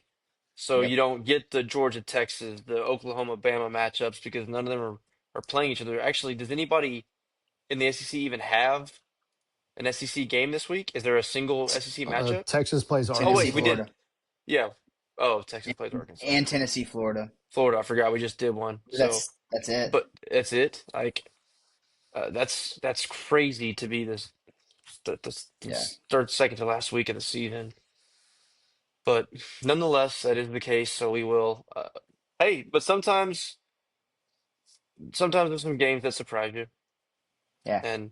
So you
Yep.
don't get the Georgia Texas, the Oklahoma Bama matchups because none of them are playing each other. Actually, does anybody in the SEC even have an SEC game this week? Is there a single SEC matchup?
Texas plays
Oh
Tennessee,
wait, we
Arkansas.
did.
Florida,
Yeah. Oh, Texas plays
and,
Arkansas.
and Tennessee, Florida.
Florida, I forgot we just did one. So,
That's it.
but that's it. Like that's crazy to be
Yeah.
this third, second to last week of the season. But nonetheless, that is the case. So we will. Hey, but sometimes there's some games that surprise you,
Yeah.
and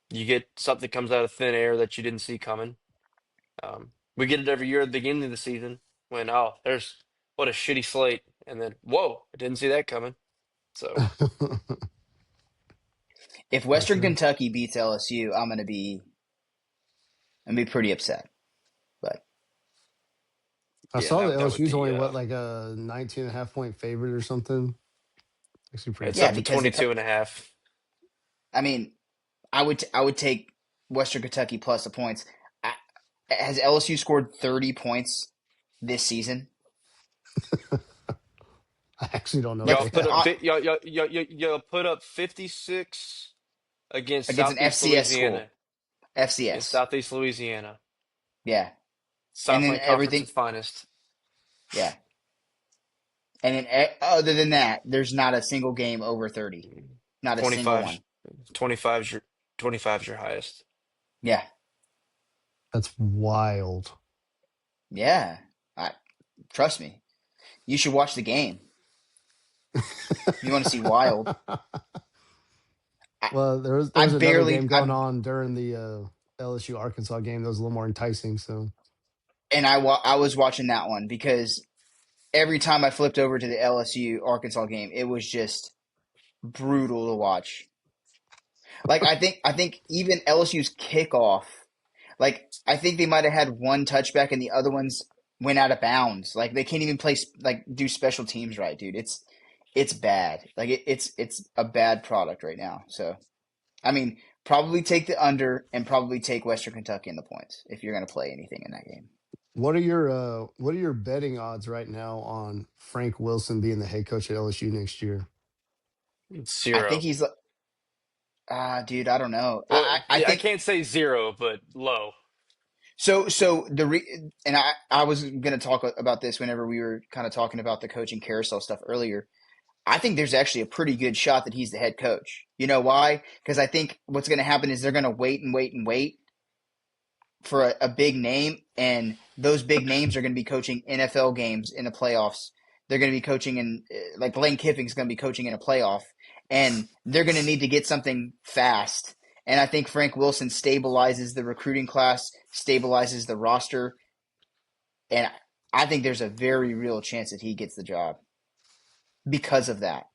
you get something comes out of thin air that you didn't see coming. We get it every year at the beginning of the season when there's what a shitty slate, and then whoa, I didn't see that coming. So
If
For
Western
sure.
Kentucky beats LSU, I'm gonna be pretty upset. But
I
yeah,
saw that
that would
LSU's
be
only what, like a 19.5 point favorite or something. Actually pretty
it's
yeah,
up to
good.
because
22 and a half.
I mean, I would take Western Kentucky plus the points. I, has LSU scored 30 points this season?
I actually don't know if
Like
Y'all
they
put up
have.
y'all put up 56 against
against an
Southeast
FCS school,
Louisiana in
FCS.
Southeast Louisiana,
Yeah, and then
Southland
everything.
Conference's finest.
Yeah, and then other than that, there's not a single game over 30. Not a single
25,
one.
25 is your 25 is your highest.
Yeah,
That's wild.
yeah. I trust me. You should watch the game if you want to see wild. I,
Well, there
I
was another
barely.
game going on during the LSU Arkansas game that was a little more enticing. So
I was watching that one because every time I flipped over to the LSU Arkansas game, it was just brutal to watch. Like I think even LSU's kickoff, like I think they might have had one touchback and the other ones went out of bounds. Like they can't even play like do special teams right, dude. It's bad. Like it's a bad product right now. So I mean, probably take the under and probably take Western Kentucky in the points if you're going to play anything in that game.
what are your betting odds right now on Frank Wilson being the head coach at LSU next year?
It's
I think
zero.
he's dude, I don't know.
Well,
I
I
think
can't say zero, but low.
so and I was going to talk about this whenever we were kind of talking about the coaching carousel stuff earlier. I think there's actually a pretty good shot that he's the head coach. You know why? Because I think what's going to happen is they're going to wait and wait and wait for a big name, and those big names are going to be coaching NFL games in the playoffs. They're going to be coaching in like Lane Kiffin's going to be coaching in a playoff, and they're going to need to get something fast. And I think Frank Wilson stabilizes the recruiting class, stabilizes the roster, and I think there's a very real chance that he gets the job because of that.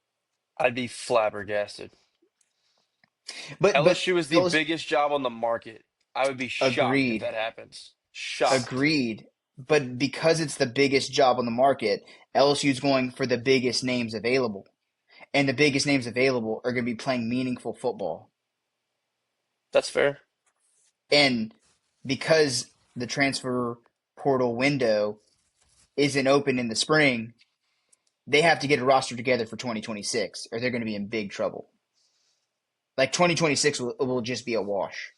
I'd be flabbergasted.
But
LSU is the
LSU,
biggest job on the market. I would be shocked if
agreed,
that happens. Shocked.
agreed. But because it's the biggest job on the market, LSU's going for the biggest names available. And the biggest names available are going to be playing meaningful football.
That's fair.
And because the transfer portal window isn't open in the spring, they have to get a roster together for 2026 or they're going to be in big trouble. Like 2026 will just be a wash.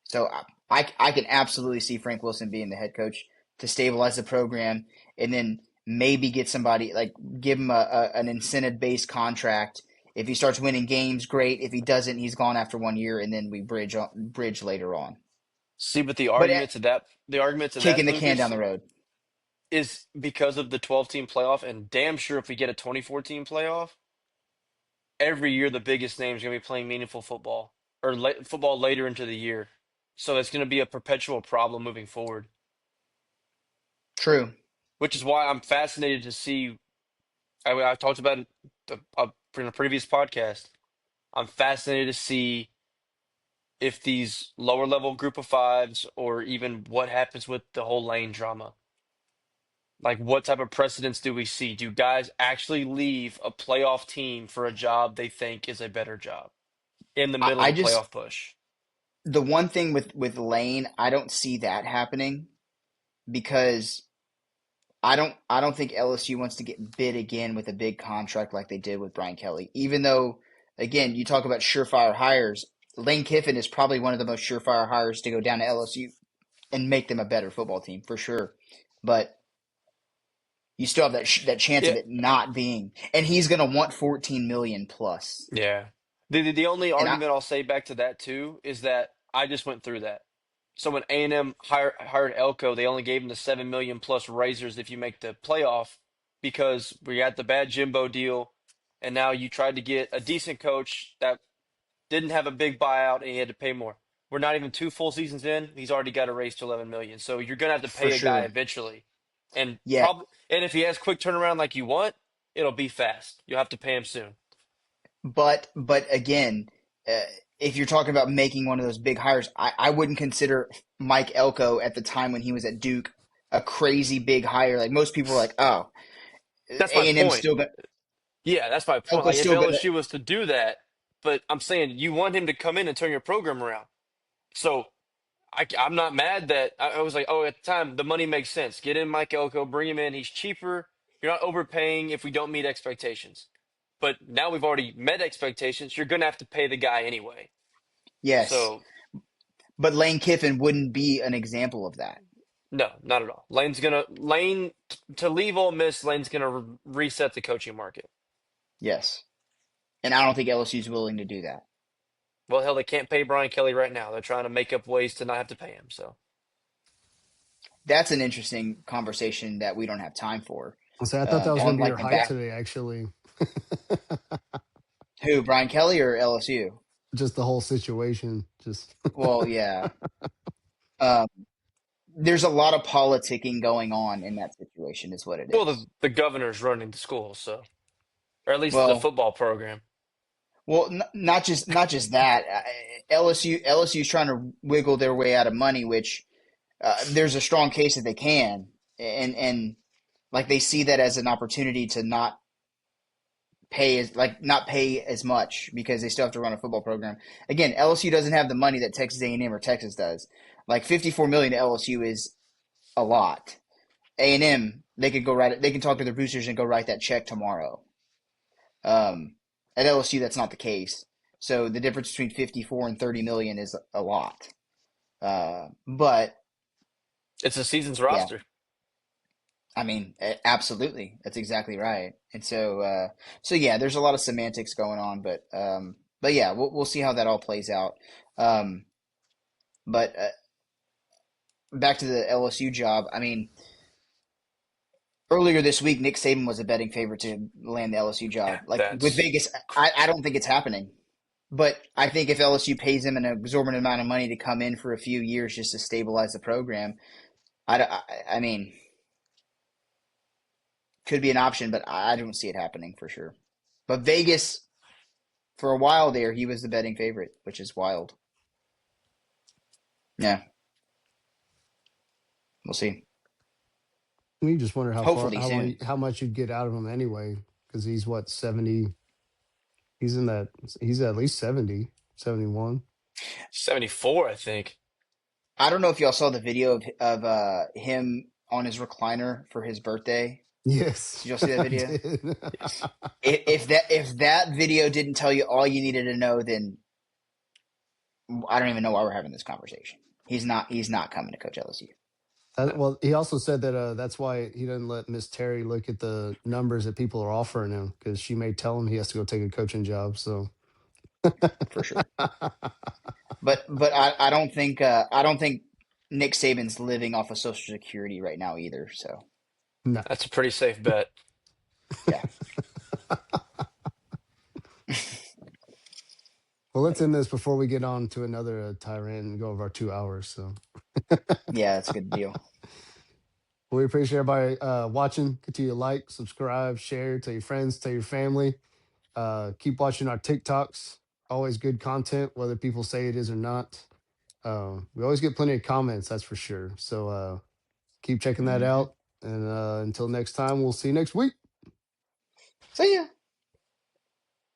So I can absolutely see Frank Wilson being the head coach to stabilize the program and then maybe get somebody like give him an incentive based contract. If he starts winning games, great. If he doesn't, he's gone after 1 year, and then we bridge later on.
See, but
But
the argument to that,
kicking the can down
Lucas,
the road.
is because of the 12-team playoff, and damn sure if we get a 24-team playoff, every year the biggest names are going to be playing meaningful football or football later into the year. So it's going to be a perpetual problem moving forward,
True.
which is why I'm fascinated to see. I talked about it in a previous podcast. I'm fascinated to see if these lower level group of fives or even what happens with the whole lane drama. Like, what type of precedents do we see? Do guys actually leave a playoff team for a job they think is a better job in the middle
I
of a
just
playoff push?
the one thing with Lane, I don't see that happening because I don't think LSU wants to get bid again with a big contract like they did with Brian Kelly. Even though, again, you talk about surefire hires. Lane Kiffin is probably one of the most surefire hires to go down to LSU and make them a better football team for sure. But you still have that chance
Yeah,
of it not being, and he's going to want 14 million plus.
yeah. The only
And
argument I'll say back to that too is that I just went through that. So when A&M hired Elko, they only gave him the 7 million plus razors if you make the playoff because we got the bad Jimbo deal, and now you tried to get a decent coach that didn't have a big buyout and he had to pay more. We're not even 2 full seasons in. He's already got a raise to 11 million. So you're gonna have to
for
pay a guy
sure,
eventually, and
yeah.
probably if he has quick turnaround like you want, it'll be fast. You'll have to pay him soon.
But again, uh, if you're talking about making one of those big hires, I wouldn't consider Mike Elko at the time when he was at Duke a crazy big hire. Like most people were like, oh,
That's my
A&M
point.
still got
Yeah, that's my point. Like
Elko's
if
still gonna.
LSU was to do that, but I'm saying you want him to come in and turn your program around. So I'm not mad that I was like, oh, at the time the money makes sense. Get in Mike Elko, bring him in. He's cheaper. You're not overpaying if we don't meet expectations. But now we've already met expectations. You're gonna have to pay the guy anyway.
Yes,
So
but Lane Kiffin wouldn't be an example of that.
no, not at all. To leave Ole Miss. Lane's gonna reset the coaching market.
Yes, and I don't think LSU's willing to do that.
Well, hell, they can't pay Brian Kelly right now. They're trying to make up ways to not have to pay him. So
That's an interesting conversation that we don't have time for.
So I thought that was going
On
to be
like
your
the
hype
back,
today, actually.
who Brian Kelly or LSU?
Just the whole situation. Just
Well, yeah. Um, there's a lot of politicking going on in that situation, is what it
well,
is.
the governor's running the school, so or at least the
Well,
football program.
not just that. LSU's trying to wiggle their way out of money, which there's a strong case that they can, and like they see that as an opportunity to not pay as much because they still have to run a football program. Again, LSU doesn't have the money that Texas A&M or Texas does. Like 54 million to LSU is a lot. A&M, they could go write it. They can talk to their boosters and go write that check tomorrow. At LSU, that's not the case. So the difference between 54 and 30 million is a lot. But
It's a season's
yeah,
roster.
I mean, absolutely, that's exactly right. And so yeah, there's a lot of semantics going on, but yeah, we'll see how that all plays out. Um, but back to the LSU job. I mean, earlier this week, Nick Saban was a betting favorite to land the LSU
Yeah,
job. Like with
that's
Vegas, I don't think it's happening. But I think if LSU pays him an exorbitant amount of money to come in for a few years just to stabilize the program, I mean, could be an option, but I don't see it happening for sure. But Vegas, for a while there, he was the betting favorite, which is wild. Yeah, we'll see.
you just wonder how far,
Hopefully soon.
how much you'd get out of him anyway, because he's what 70. He's in that. He's at least 70, 71.
74, I think.
I don't know if y'all saw the video of him on his recliner for his birthday.
Yes,
Did y'all see that
I
video?
did.
Yes.
If that video didn't tell you all you needed to know, then I don't even know why we're having this conversation. He's not coming to coach LSU.
No.
Well, he also said that that's why he doesn't let Miss Terry look at the numbers that people are offering him because she may tell him he has to go take a coaching job. So,
For sure. But I don't think Nick Saban's living off of Social Security right now either. So
no.
That's a pretty safe bet.
yeah,
Well, let's end this before we get on to another tyrant and go over our 2 hours. So,
yeah, that's a good deal.
we appreciate everybody watching. Continue to like, subscribe, share, tell your friends, tell your family. Keep watching our TikToks. Always good content, whether people say it is or not. We always get plenty of comments, that's for sure. So keep checking that
Hmm.
out. And until next time, we'll see you next week.
So yeah.